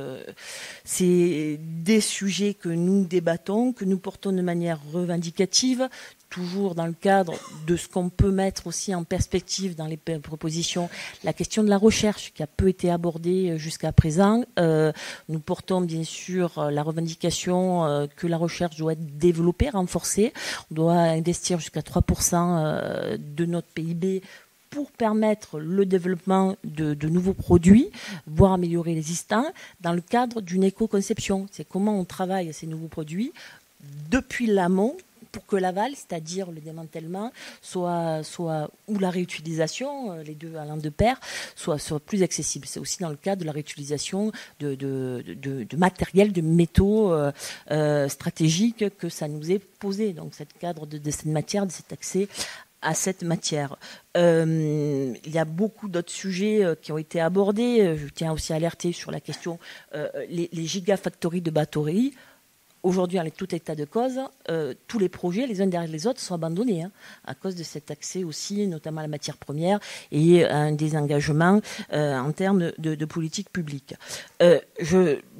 c'est des sujets que nous débattons, que nous portons de manière revendicative, toujours dans le cadre de ce qu'on peut mettre aussi en perspective dans les propositions, la question de la recherche qui a peu été abordée jusqu'à présent. Nous portons bien sûr la revendication que la recherche doit être développée, renforcée. On doit investir jusqu'à 3% de notre PIB pour permettre le développement de nouveaux produits, voire améliorer les existants, dans le cadre d'une éco-conception. C'est comment on travaille ces nouveaux produits depuis l'amont pour que l'aval, c'est-à-dire le démantèlement, ou la réutilisation, les deux allant de pair, soit plus accessible. C'est aussi dans le cadre de la réutilisation de matériel, de métaux stratégiques que ça nous est posé. Donc, ce cadre de cette matière, de cet accès à cette matière. Il y a beaucoup d'autres sujets qui ont été abordés. Je tiens aussi à alerter sur la question les gigafactories de batteries. Aujourd'hui, en tout état de cause, tous les projets, les uns derrière les autres, sont abandonnés à cause de cet accès aussi, notamment à la matière première et un désengagement en termes de politique publique.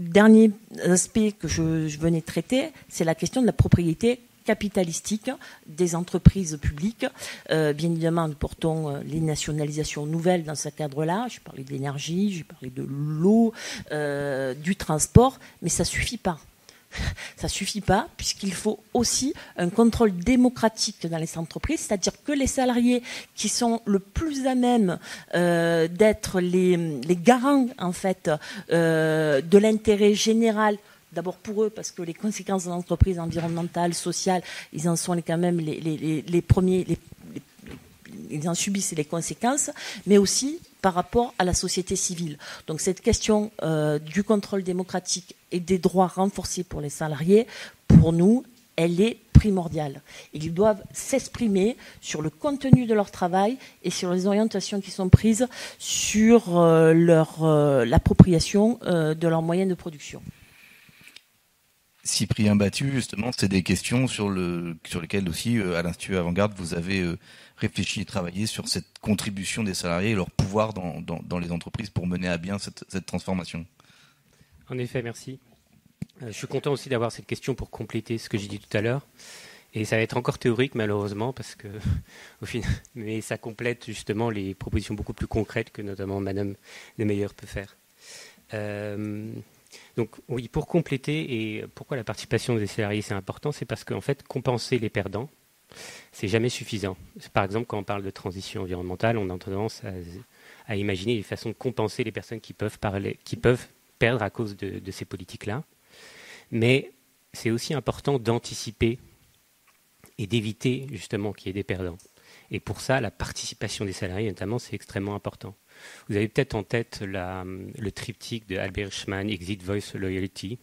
Dernier aspect que je venais traiter, c'est la question de la propriété capitalistique des entreprises publiques. Bien évidemment, nous portons les nationalisations nouvelles dans ce cadre-là. J'ai parlé de l'énergie, j'ai parlé de l'eau, du transport, mais ça ne suffit pas. Ça ne suffit pas, puisqu'il faut aussi un contrôle démocratique dans les entreprises, c'est-à-dire que les salariés qui sont le plus à même d'être les garants en fait, de l'intérêt général, d'abord pour eux, parce que les conséquences de l'entreprise environnementale, sociale, ils en sont quand même les premiers, ils en subissent les conséquences, mais aussi par rapport à la société civile. Donc cette question du contrôle démocratique et des droits renforcés pour les salariés, pour nous, elle est primordiale. Ils doivent s'exprimer sur le contenu de leur travail et sur les orientations qui sont prises sur l'appropriation de leurs moyens de production. Cyprien Battu, justement, c'est des questions sur lesquelles aussi, à l'Institut Avant-Garde, vous avez réfléchi et travaillé sur cette contribution des salariés et leur pouvoir dans les entreprises pour mener à bien cette transformation. En effet, merci. Je suis content aussi d'avoir cette question pour compléter ce que j'ai dit tout à l'heure. Et ça va être encore théorique, malheureusement, parce que, au final, mais ça complète justement les propositions beaucoup plus concrètes que notamment Madame Demeyer peut faire. Donc oui, pour compléter, et pourquoi la participation des salariés c'est important, c'est parce qu'en fait, compenser les perdants, c'est jamais suffisant. Par exemple, quand on parle de transition environnementale, on a tendance à imaginer des façons de compenser les personnes qui peuvent perdre à cause de ces politiques-là. Mais c'est aussi important d'anticiper et d'éviter justement qu'il y ait des perdants. Et pour ça, la participation des salariés, notamment, c'est extrêmement important. Vous avez peut-être en tête le triptyque de Albert Schman, Exit, Voice, Loyalty.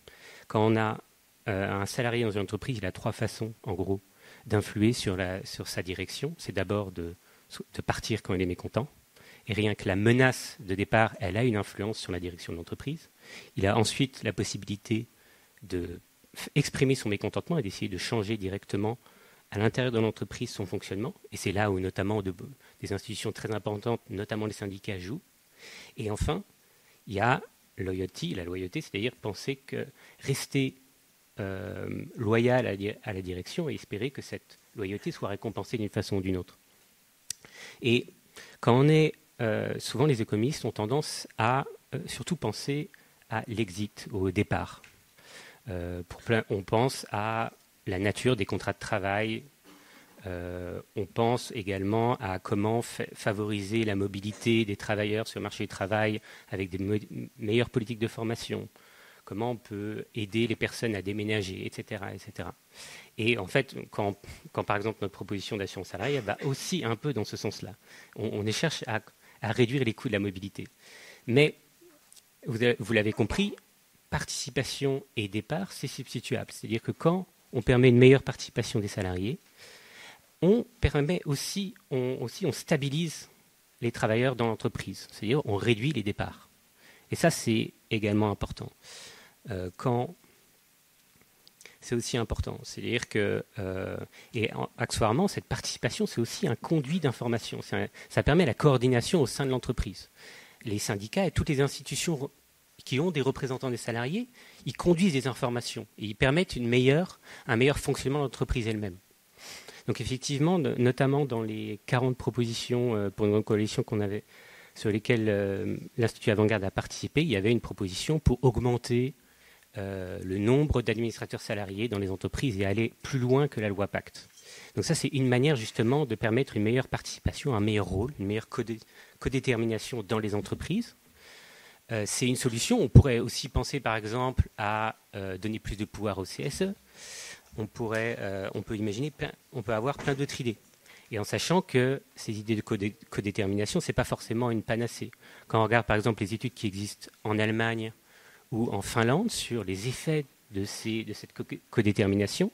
Quand on a un salarié dans une entreprise, il a 3 façons, en gros, d'influer sur sa direction. C'est d'abord de partir quand il est mécontent. Et rien que la menace de départ, elle a une influence sur la direction de l'entreprise. Il a ensuite la possibilité d'exprimer son mécontentement et d'essayer de changer directement à l'intérieur de l'entreprise son fonctionnement. Et c'est là où notamment des institutions très importantes, notamment les syndicats, jouent. Et enfin, il y a la loyauté, c'est-à-dire penser que rester loyal à la direction et espérer que cette loyauté soit récompensée d'une façon ou d'une autre. Et quand on est... souvent les économistes ont tendance à surtout penser à l'exit, au départ. On pense à la nature des contrats de travail. On pense également à comment favoriser la mobilité des travailleurs sur le marché du travail avec des meilleures politiques de formation. Comment on peut aider les personnes à déménager, etc., etc. Et en fait, quand par exemple notre proposition d'assurance salariée va aussi un peu dans ce sens-là. On cherche à réduire les coûts de la mobilité. Mais, vous l'avez compris, participation et départ, c'est substituable. C'est-à-dire que quand on permet une meilleure participation des salariés, on stabilise les travailleurs dans l'entreprise. C'est-à-dire on réduit les départs. Et ça, c'est également important. C'est aussi important. C'est-à-dire que, et accessoirement, cette participation, c'est aussi un conduit d'information. Ça permet la coordination au sein de l'entreprise. les syndicats et toutes les institutions qui ont des représentants des salariés, ils conduisent des informations et ils permettent un meilleur fonctionnement de l'entreprise elle-même. Donc effectivement, notamment dans les 40 propositions pour une coalition qu'on avait, sur lesquelles l'Institut Avant-Garde a participé, il y avait une proposition pour augmenter le nombre d'administrateurs salariés dans les entreprises et aller plus loin que la loi Pacte. Donc ça, c'est une manière justement de permettre une meilleure participation, un meilleur rôle, une meilleure codétermination dans les entreprises. C'est une solution. On pourrait aussi penser par exemple à donner plus de pouvoir au CSE. On peut imaginer, on peut avoir plein d'autres idées. Et en sachant que ces idées de codétermination, ce n'est pas forcément une panacée. Quand on regarde par exemple les études qui existent en Allemagne ou en Finlande sur les effets de cette codétermination,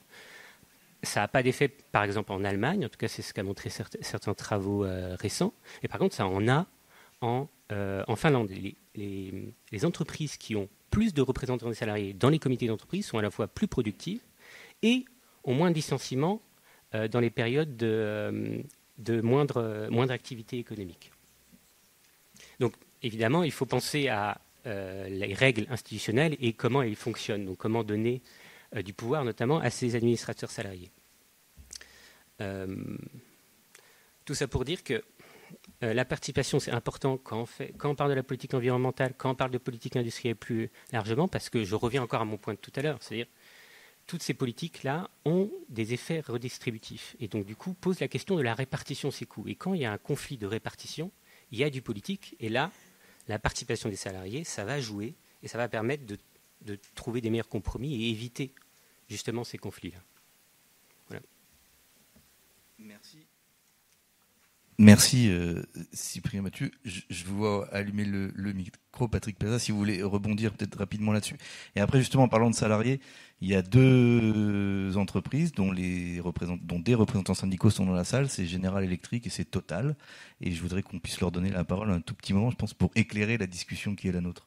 ça n'a pas d'effet, par exemple, en Allemagne. En tout cas, c'est ce qu'a montré certains travaux récents. Et par contre, ça en a en Finlande. Les entreprises qui ont plus de représentants des salariés dans les comités d'entreprise sont à la fois plus productives et ont moins de licenciements dans les périodes de moindre activité économique. Donc, évidemment, il faut penser à les règles institutionnelles et comment elles fonctionnent. Donc, comment donner du pouvoir, notamment à ces administrateurs salariés. Tout ça pour dire que la participation, c'est important quand on parle de la politique environnementale, quand on parle de politique industrielle plus largement, parce que je reviens encore à mon point de tout à l'heure, c'est-à-dire toutes ces politiques-là ont des effets redistributifs et donc du coup posent la question de la répartition de ces coûts. Et quand il y a un conflit de répartition, il y a du politique et là, la participation des salariés, ça va jouer et ça va permettre de trouver des meilleurs compromis et éviter justement ces conflits-là. Voilà. Merci Cyprien Mathieu. Je vous vois allumer le micro, Patrick Plaza, si vous voulez rebondir peut-être rapidement là-dessus. Et après, justement, en parlant de salariés, il y a deux entreprises dont des représentants syndicaux sont dans la salle, c'est General Electric et c'est Total. Et je voudrais qu'on puisse leur donner la parole un tout petit moment, je pense, pour éclairer la discussion qui est la nôtre.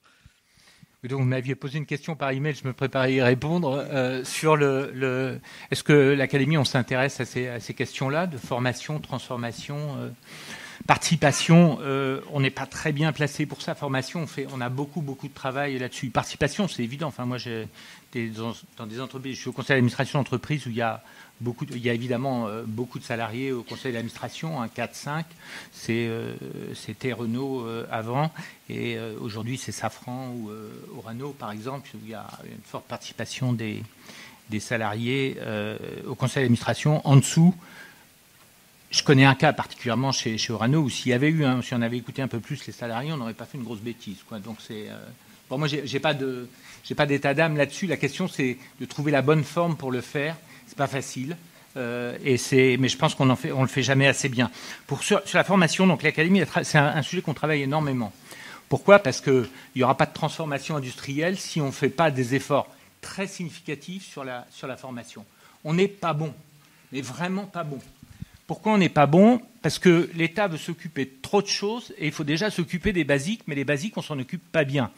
Donc, vous m'aviez posé une question par email, je me préparais à y répondre. Sur est-ce que l'Académie, on s'intéresse à ces questions-là, de formation, transformation, participation? On n'est pas très bien placé pour ça. Formation, on a beaucoup de travail là-dessus. Participation, c'est évident. Enfin, moi, dans des entreprises, je suis au conseil d'administration d'entreprise où il y a évidemment beaucoup de salariés au conseil d'administration, 4-5. C'était Renault avant, et aujourd'hui c'est Safran ou Orano par exemple, où il y a une forte participation des salariés au conseil d'administration. En dessous, je connais un cas particulièrement chez Orano où si on avait écouté un peu plus les salariés, on n'aurait pas fait une grosse bêtise, quoi. Donc c'est bon, moi j'ai pas d'état d'âme là-dessus. La question c'est de trouver la bonne forme pour le faire. C'est pas facile, mais je pense qu'on le fait jamais assez bien. Sur la formation, donc l'Académie, c'est un sujet qu'on travaille énormément. Pourquoi ? Parce qu'il n'y aura pas de transformation industrielle si on ne fait pas des efforts très significatifs sur la formation. On n'est pas bon, mais vraiment pas bon. Pourquoi on n'est pas bon ? Parce que l'État veut s'occuper de trop de choses et il faut déjà s'occuper des basiques, mais les basiques, on s'en occupe pas bien.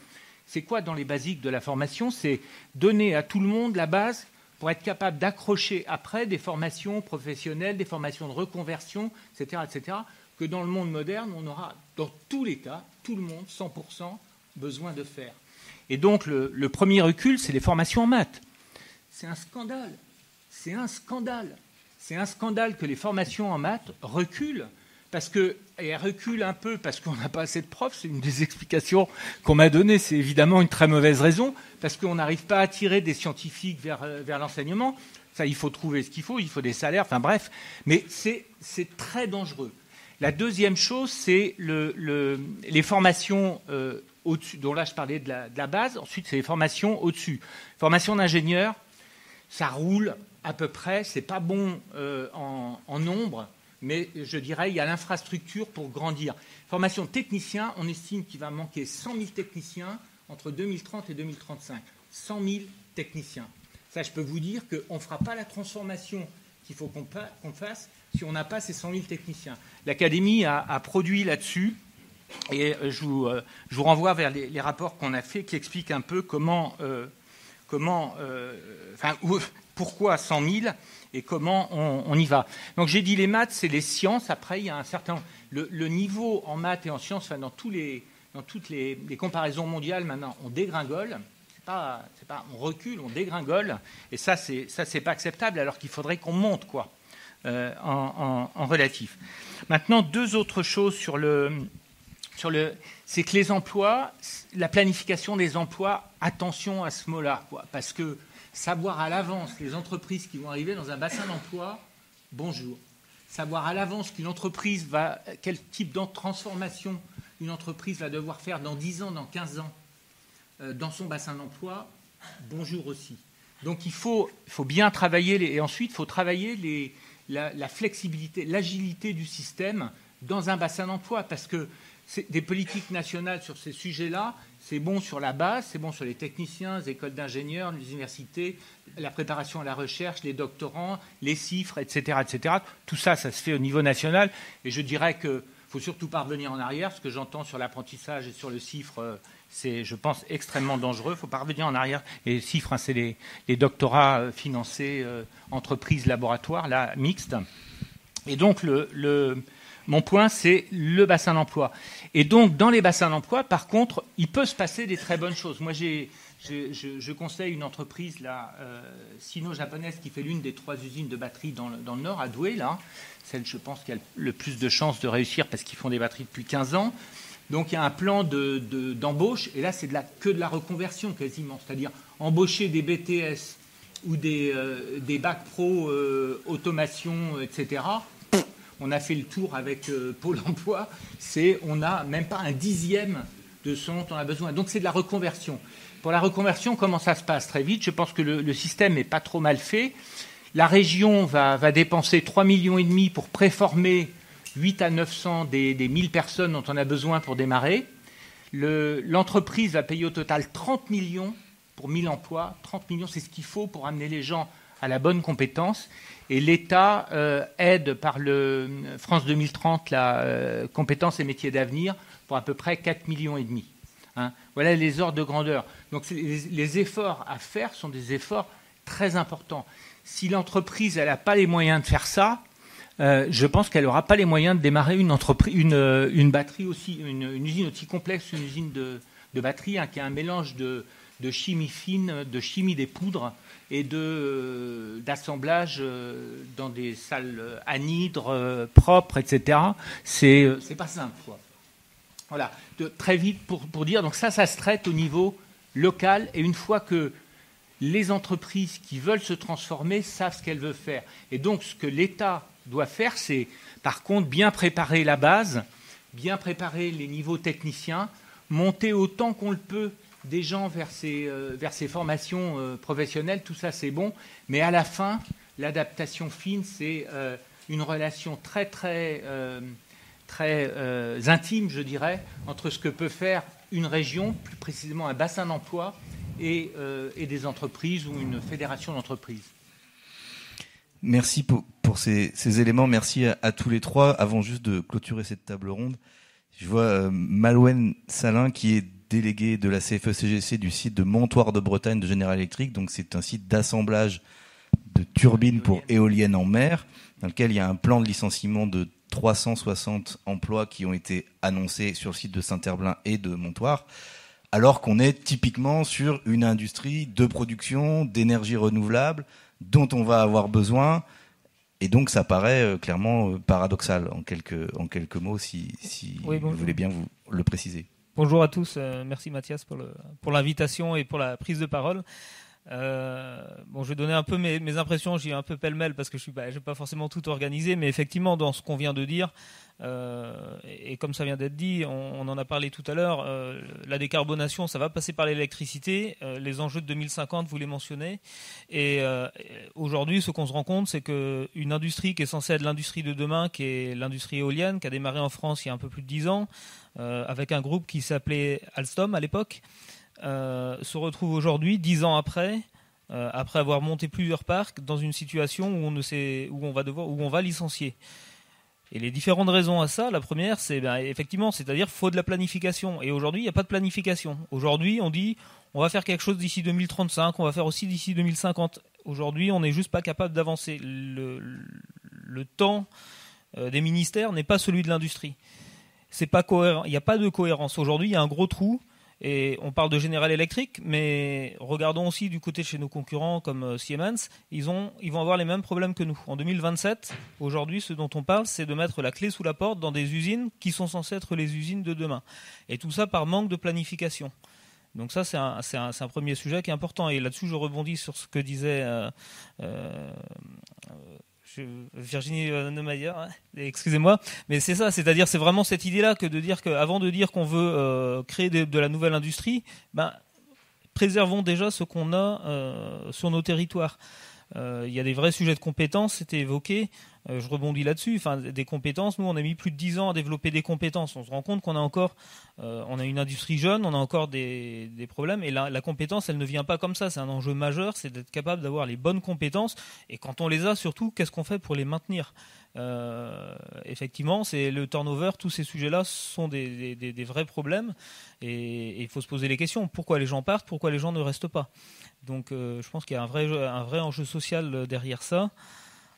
C'est quoi dans les basiques de la formation ? C'est donner à tout le monde la base pour être capable d'accrocher après des formations professionnelles, des formations de reconversion, etc., que dans le monde moderne, on aura dans tous les cas, tout le monde, 100%, besoin de faire. Et donc, le premier recul, c'est les formations en maths. C'est un scandale. C'est un scandale que les formations en maths reculent. Et elle recule un peu parce qu'on n'a pas assez de profs, c'est une des explications qu'on m'a données, c'est évidemment une très mauvaise raison, parce qu'on n'arrive pas à attirer des scientifiques vers l'enseignement. Ça, il faut trouver ce qu'il faut des salaires, enfin bref, mais c'est très dangereux. La deuxième chose, c'est les formations au-dessus, dont là je parlais de la base, ensuite c'est les formations au-dessus. Formation d'ingénieur, ça roule à peu près, c'est pas bon en nombre, mais je dirais il y a l'infrastructure pour grandir. Formation de technicien, on estime qu'il va manquer 100 000 techniciens entre 2030 et 2035. 100 000 techniciens. Ça, je peux vous dire qu'on ne fera pas la transformation qu'il faut qu'on fasse si on n'a pas ces 100 000 techniciens. L'Académie a produit là-dessus, et je vous renvoie vers les rapports qu'on a faits qui expliquent un peu pourquoi 100 000 et comment on y va. Donc j'ai dit les maths, c'est les sciences. Après, il y a un certain... Le niveau en maths et en sciences, enfin, dans tous les dans toutes les comparaisons mondiales maintenant, on dégringole. C'est pas on recule, on dégringole. Et ça, c'est pas acceptable, alors qu'il faudrait qu'on monte, quoi, en relatif. Maintenant, deux autres choses c'est que les emplois, la planification des emplois, attention à ce mot-là, quoi, parce que savoir à l'avance les entreprises qui vont arriver dans un bassin d'emploi, bonjour. Savoir à l'avance quel type de transformation une entreprise va devoir faire dans 10 ans, dans 15 ans, dans son bassin d'emploi, bonjour aussi. Donc il faut bien travailler, et ensuite il faut travailler la flexibilité, l'agilité du système dans un bassin d'emploi, parce que des politiques nationales sur ces sujets-là, c'est bon sur la base, c'est bon sur les techniciens, les écoles d'ingénieurs, les universités, la préparation à la recherche, les doctorants, les chiffres, etc., etc. Tout ça, ça se fait au niveau national. Et je dirais qu'il ne faut surtout pas revenir en arrière. Ce que j'entends sur l'apprentissage et sur le chiffre, c'est, je pense, extrêmement dangereux. Il ne faut pas revenir en arrière. Et les chiffres, c'est les doctorats financés, entreprises, laboratoires, là, mixtes. Et donc, mon point, c'est le bassin d'emploi. Et donc, dans les bassins d'emploi, par contre, il peut se passer des très bonnes choses. Moi, je conseille une entreprise là, sino-japonaise qui fait l'une des 3 usines de batteries dans le Nord, à Douai, là. Celle, je pense, qui a le plus de chances de réussir parce qu'ils font des batteries depuis 15 ans. Donc, il y a un plan d'embauche. Et là, c'est que de la reconversion quasiment. C'est-à-dire embaucher des BTS ou des bacs pro automation, etc. On a fait le tour avec Pôle emploi, on n'a même pas un dixième de ce dont on a besoin. Donc c'est de la reconversion. Pour la reconversion, comment ça se passe? Très vite, je pense que le système n'est pas trop mal fait. La région va dépenser 3,5 millions pour préformer 8 à 900 des 1000 personnes dont on a besoin pour démarrer. L'entreprise va payer au total 30 millions pour 1000 emplois. 30 millions, c'est ce qu'il faut pour amener les gens à la bonne compétence. Et l'État aide par le France 2030 la compétences et métiers d'avenir pour à peu près 4,5 millions. Hein. Voilà les ordres de grandeur. Donc les efforts à faire sont des efforts très importants. Si l'entreprise n'a pas les moyens de faire ça, je pense qu'elle n'aura pas les moyens de démarrer une batterie aussi, une usine aussi complexe, une usine de batterie, hein, qui a un mélange de chimie fine, de chimie des poudres et d'assemblage dans des salles anhydres, propres, etc. C'est pas simple, quoi. Voilà, très vite pour dire, donc ça se traite au niveau local, et une fois que les entreprises qui veulent se transformer savent ce qu'elles veulent faire. Et donc ce que l'État doit faire, c'est par contre bien préparer la base, bien préparer les niveaux techniciens, monter autant qu'on le peut des gens vers ces formations professionnelles, tout ça c'est bon, mais à la fin, l'adaptation fine, c'est une relation très très intime, je dirais, entre ce que peut faire une région, plus précisément un bassin d'emploi, et des entreprises ou une fédération d'entreprises. Merci pour ces éléments, merci à tous les trois. Avant juste de clôturer cette table ronde, je vois Malouane Salin qui est délégué de la CFE-CGC du site de Montoire de Bretagne de General Electric. Donc c'est un site d'assemblage de turbines pour éoliennes en mer, dans lequel il y a un plan de licenciement de 360 emplois qui ont été annoncés sur le site de Saint-Herblain et de Montoire, alors qu'on est typiquement sur une industrie de production d'énergie renouvelable dont on va avoir besoin. Et donc ça paraît clairement paradoxal en quelques mots, si oui, vous voulez bien vous le préciser. Bonjour à tous, merci Mathias pour l'invitation et pour la prise de parole. Je vais donner un peu mes impressions, j'y vais un peu pêle-mêle parce que je n'ai pas forcément tout organisé, mais effectivement dans ce qu'on vient de dire, et comme ça vient d'être dit, on en a parlé tout à l'heure, la décarbonation ça va passer par l'électricité, les enjeux de 2050 vous les mentionnez, et aujourd'hui ce qu'on se rend compte c'est qu'une industrie qui est censée être l'industrie de demain, qui est l'industrie éolienne, qui a démarré en France il y a un peu plus de 10 ans, avec un groupe qui s'appelait Alstom à l'époque, se retrouve aujourd'hui, 10 ans après avoir monté plusieurs parcs, dans une situation où on va licencier. Et les différentes raisons à ça, la première, c'est effectivement, c'est-à-dire faut de la planification. Et aujourd'hui, il n'y a pas de planification. Aujourd'hui, on dit on va faire quelque chose d'ici 2035, on va faire aussi d'ici 2050. Aujourd'hui, on n'est juste pas capable d'avancer. Le temps des ministères n'est pas celui de l'industrie. c'est pas cohérent. Il n'y a pas de cohérence. Aujourd'hui, il y a un gros trou. Et on parle de General Electric, mais regardons aussi du côté de chez nos concurrents comme Siemens, ils vont avoir les mêmes problèmes que nous. En 2027, aujourd'hui, ce dont on parle, c'est de mettre la clé sous la porte dans des usines qui sont censées être les usines de demain. Et tout ça par manque de planification. Donc ça, c'est un premier sujet qui est important. Et là-dessus, je rebondis sur ce que disait Virginie Neumayer, hein, excusez-moi, mais c'est ça, c'est-à-dire c'est vraiment cette idée-là que de dire qu'avant de dire qu'on veut créer de la nouvelle industrie, préservons déjà ce qu'on a sur nos territoires. Il y a des vrais sujets de compétences, c'était évoqué, je rebondis là-dessus, des compétences, nous on a mis plus de 10 ans à développer des compétences, on se rend compte qu'on a encore, on a une industrie jeune, on a encore des problèmes, et la compétence elle ne vient pas comme ça, c'est un enjeu majeur, c'est d'être capable d'avoir les bonnes compétences, et quand on les a surtout, qu'est-ce qu'on fait pour les maintenir ? Effectivement, c'est le turnover, tous ces sujets-là sont des vrais problèmes, et il faut se poser les questions, pourquoi les gens partent, pourquoi les gens ne restent pas ? Donc je pense qu'il y a un vrai enjeu social derrière ça.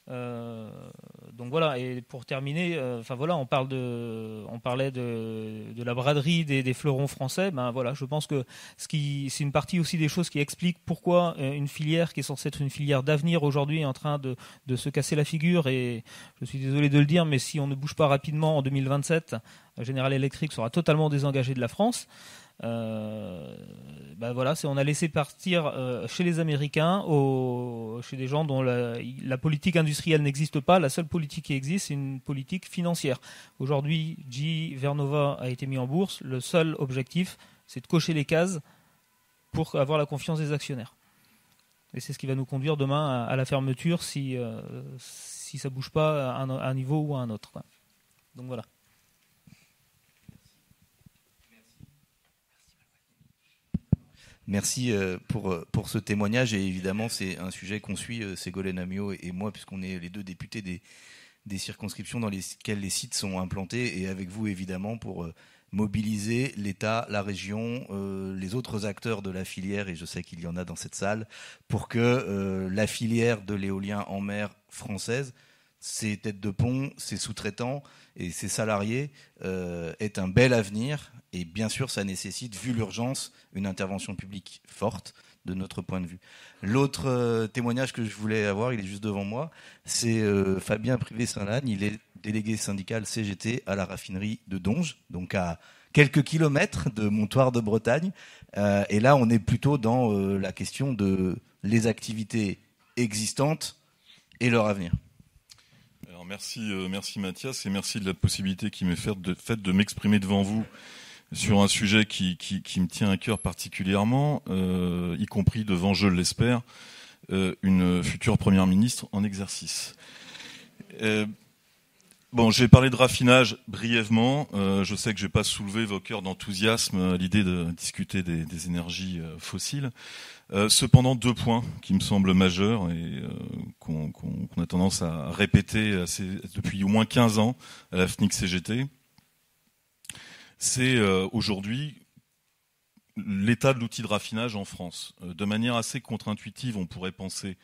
Donc voilà, et pour terminer, on parlait de la braderie des fleurons français. Voilà, je pense que c'est une partie aussi des choses qui expliquent pourquoi une filière qui est censée être une filière d'avenir aujourd'hui est en train de se casser la figure. Et je suis désolé de le dire, mais si on ne bouge pas rapidement en 2027, General Electric sera totalement désengagé de la France. On a laissé partir chez les Américains, chez des gens dont la politique industrielle n'existe pas. La seule politique qui existe, c'est une politique financière. Aujourd'hui, GE Vernova a été mis en bourse. Le seul objectif, c'est de cocher les cases pour avoir la confiance des actionnaires. Et c'est ce qui va nous conduire demain à la fermeture si ça bouge pas à un niveau ou à un autre. Donc voilà. Merci pour ce témoignage, et évidemment c'est un sujet qu'on suit, Ségolène Amiot et moi, puisqu'on est les deux députés des circonscriptions dans lesquelles les sites sont implantés, et avec vous évidemment pour mobiliser l'État, la région, les autres acteurs de la filière, et je sais qu'il y en a dans cette salle, pour que la filière de l'éolien en mer française, ses têtes de pont, ses sous-traitants et ses salariés aient un bel avenir. Et bien sûr, ça nécessite, vu l'urgence, une intervention publique forte de notre point de vue. L'autre témoignage que je voulais avoir, il est juste devant moi, c'est Fabien Privé-Saint-Lanne. Il est délégué syndical CGT à la raffinerie de Donges, donc à quelques kilomètres de Montoire de Bretagne. Et là, on est plutôt dans la question de les activités existantes et leur avenir. Alors merci Mathias, et merci de la possibilité qui m'est faite de m'exprimer devant vous sur un sujet qui me tient à cœur particulièrement, y compris devant, je l'espère, une future première ministre en exercice. Je vais parler de raffinage brièvement. Je sais que je vais pas soulever vos cœurs d'enthousiasme à l'idée de discuter des énergies fossiles. Cependant, 2 points qui me semblent majeurs et qu'on a tendance à répéter depuis au moins 15 ans à la FNIC CGT. C'est aujourd'hui l'état de l'outil de raffinage en France. De manière assez contre-intuitive, on pourrait penser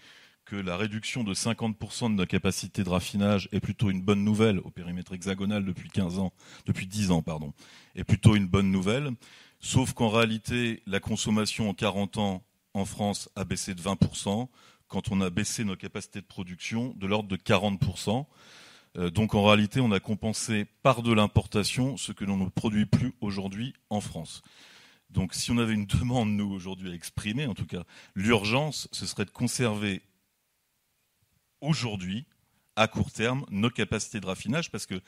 que la réduction de 50% de la capacité de raffinage est plutôt une bonne nouvelle au périmètre hexagonal depuis 10 ans, est plutôt une bonne nouvelle. Sauf qu'en réalité, la consommation en 40 ans en France a baissé de 20%, quand on a baissé nos capacités de production de l'ordre de 40%. Donc en réalité, on a compensé par de l'importation ce que l'on ne produit plus aujourd'hui en France. Donc si on avait une demande, nous, aujourd'hui, à exprimer, en tout cas, l'urgence, ce serait de conserver aujourd'hui, à court terme, nos capacités de raffinage, parce que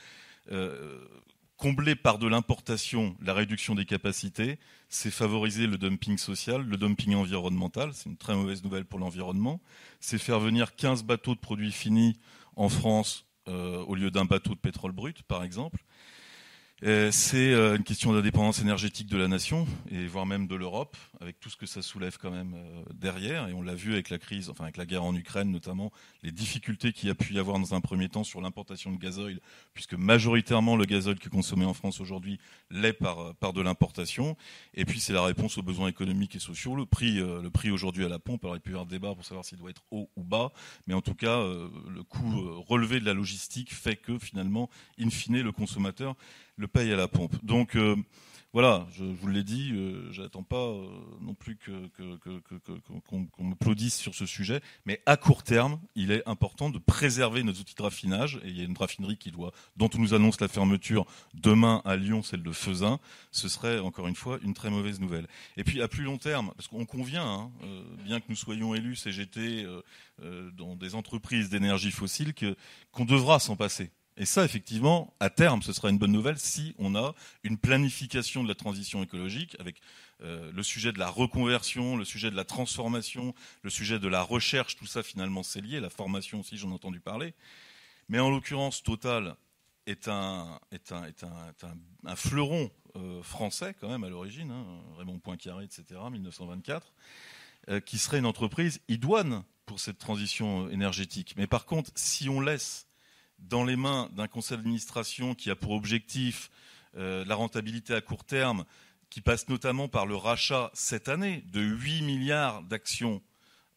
combler par de l'importation la réduction des capacités, c'est favoriser le dumping social, le dumping environnemental, c'est une très mauvaise nouvelle pour l'environnement, c'est faire venir 15 bateaux de produits finis en France au lieu d'un bateau de pétrole brut, par exemple. C'est une question d'indépendance énergétique de la nation, et voire même de l'Europe, avec tout ce que ça soulève quand même derrière. Et on l'a vu avec la crise, avec la guerre en Ukraine notamment, les difficultés qu'il y a pu y avoir dans un premier temps sur l'importation de gazoil, puisque majoritairement le gazoil qui est consommé en France aujourd'hui l'est par de l'importation. Et puis c'est la réponse aux besoins économiques et sociaux. Le prix aujourd'hui à la pompe, alors il peut y avoir débat pour savoir s'il doit être haut ou bas, mais en tout cas le coût relevé de la logistique fait que finalement, in fine, le consommateur le paye à la pompe. Donc voilà, je vous l'ai dit, j'attends pas non plus qu'on m'applaudisse sur ce sujet, mais à court terme, il est important de préserver nos outils de raffinage, et il y a une raffinerie dont on nous annonce la fermeture demain à Lyon, celle de Fezin. Ce serait, encore une fois, une très mauvaise nouvelle. Et puis à plus long terme, parce qu'on convient, bien que nous soyons élus CGT dans des entreprises d'énergie fossile, qu'on devra s'en passer. Et ça, effectivement, à terme, ce sera une bonne nouvelle si on a une planification de la transition écologique avec le sujet de la reconversion, le sujet de la transformation, le sujet de la recherche, tout ça finalement c'est lié, la formation aussi, j'en ai entendu parler. Mais en l'occurrence, Total est un fleuron français quand même à l'origine, Raymond Poincaré, etc., 1924, qui serait une entreprise idoine pour cette transition énergétique. Mais par contre, si on laisse dans les mains d'un conseil d'administration qui a pour objectif la rentabilité à court terme, qui passe notamment par le rachat cette année de 8 milliards d'actions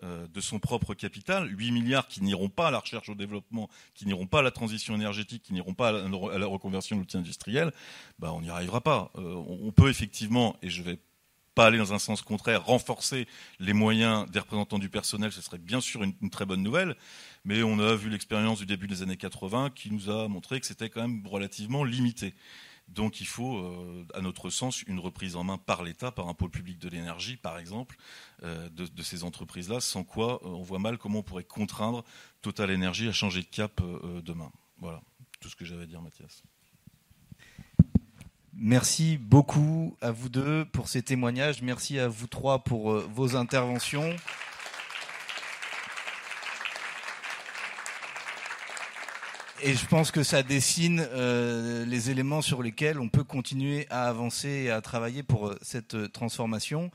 de son propre capital, 8 milliards qui n'iront pas à la recherche au développement, qui n'iront pas à la transition énergétique, qui n'iront pas à la reconversion de l'outil industriel, on n'y arrivera pas. On peut effectivement, et je vais pas aller dans un sens contraire, renforcer les moyens des représentants du personnel, ce serait bien sûr une très bonne nouvelle, mais on a vu l'expérience du début des années 80 qui nous a montré que c'était quand même relativement limité. Donc il faut, à notre sens, une reprise en main par l'État, par un pôle public de l'énergie, par exemple, de ces entreprises-là, sans quoi on voit mal comment on pourrait contraindre Total Énergie à changer de cap demain. Voilà, tout ce que j'avais à dire, Mathias. Merci beaucoup à vous deux pour ces témoignages. Merci à vous trois pour vos interventions. Et je pense que ça dessine les éléments sur lesquels on peut continuer à avancer et à travailler pour cette transformation.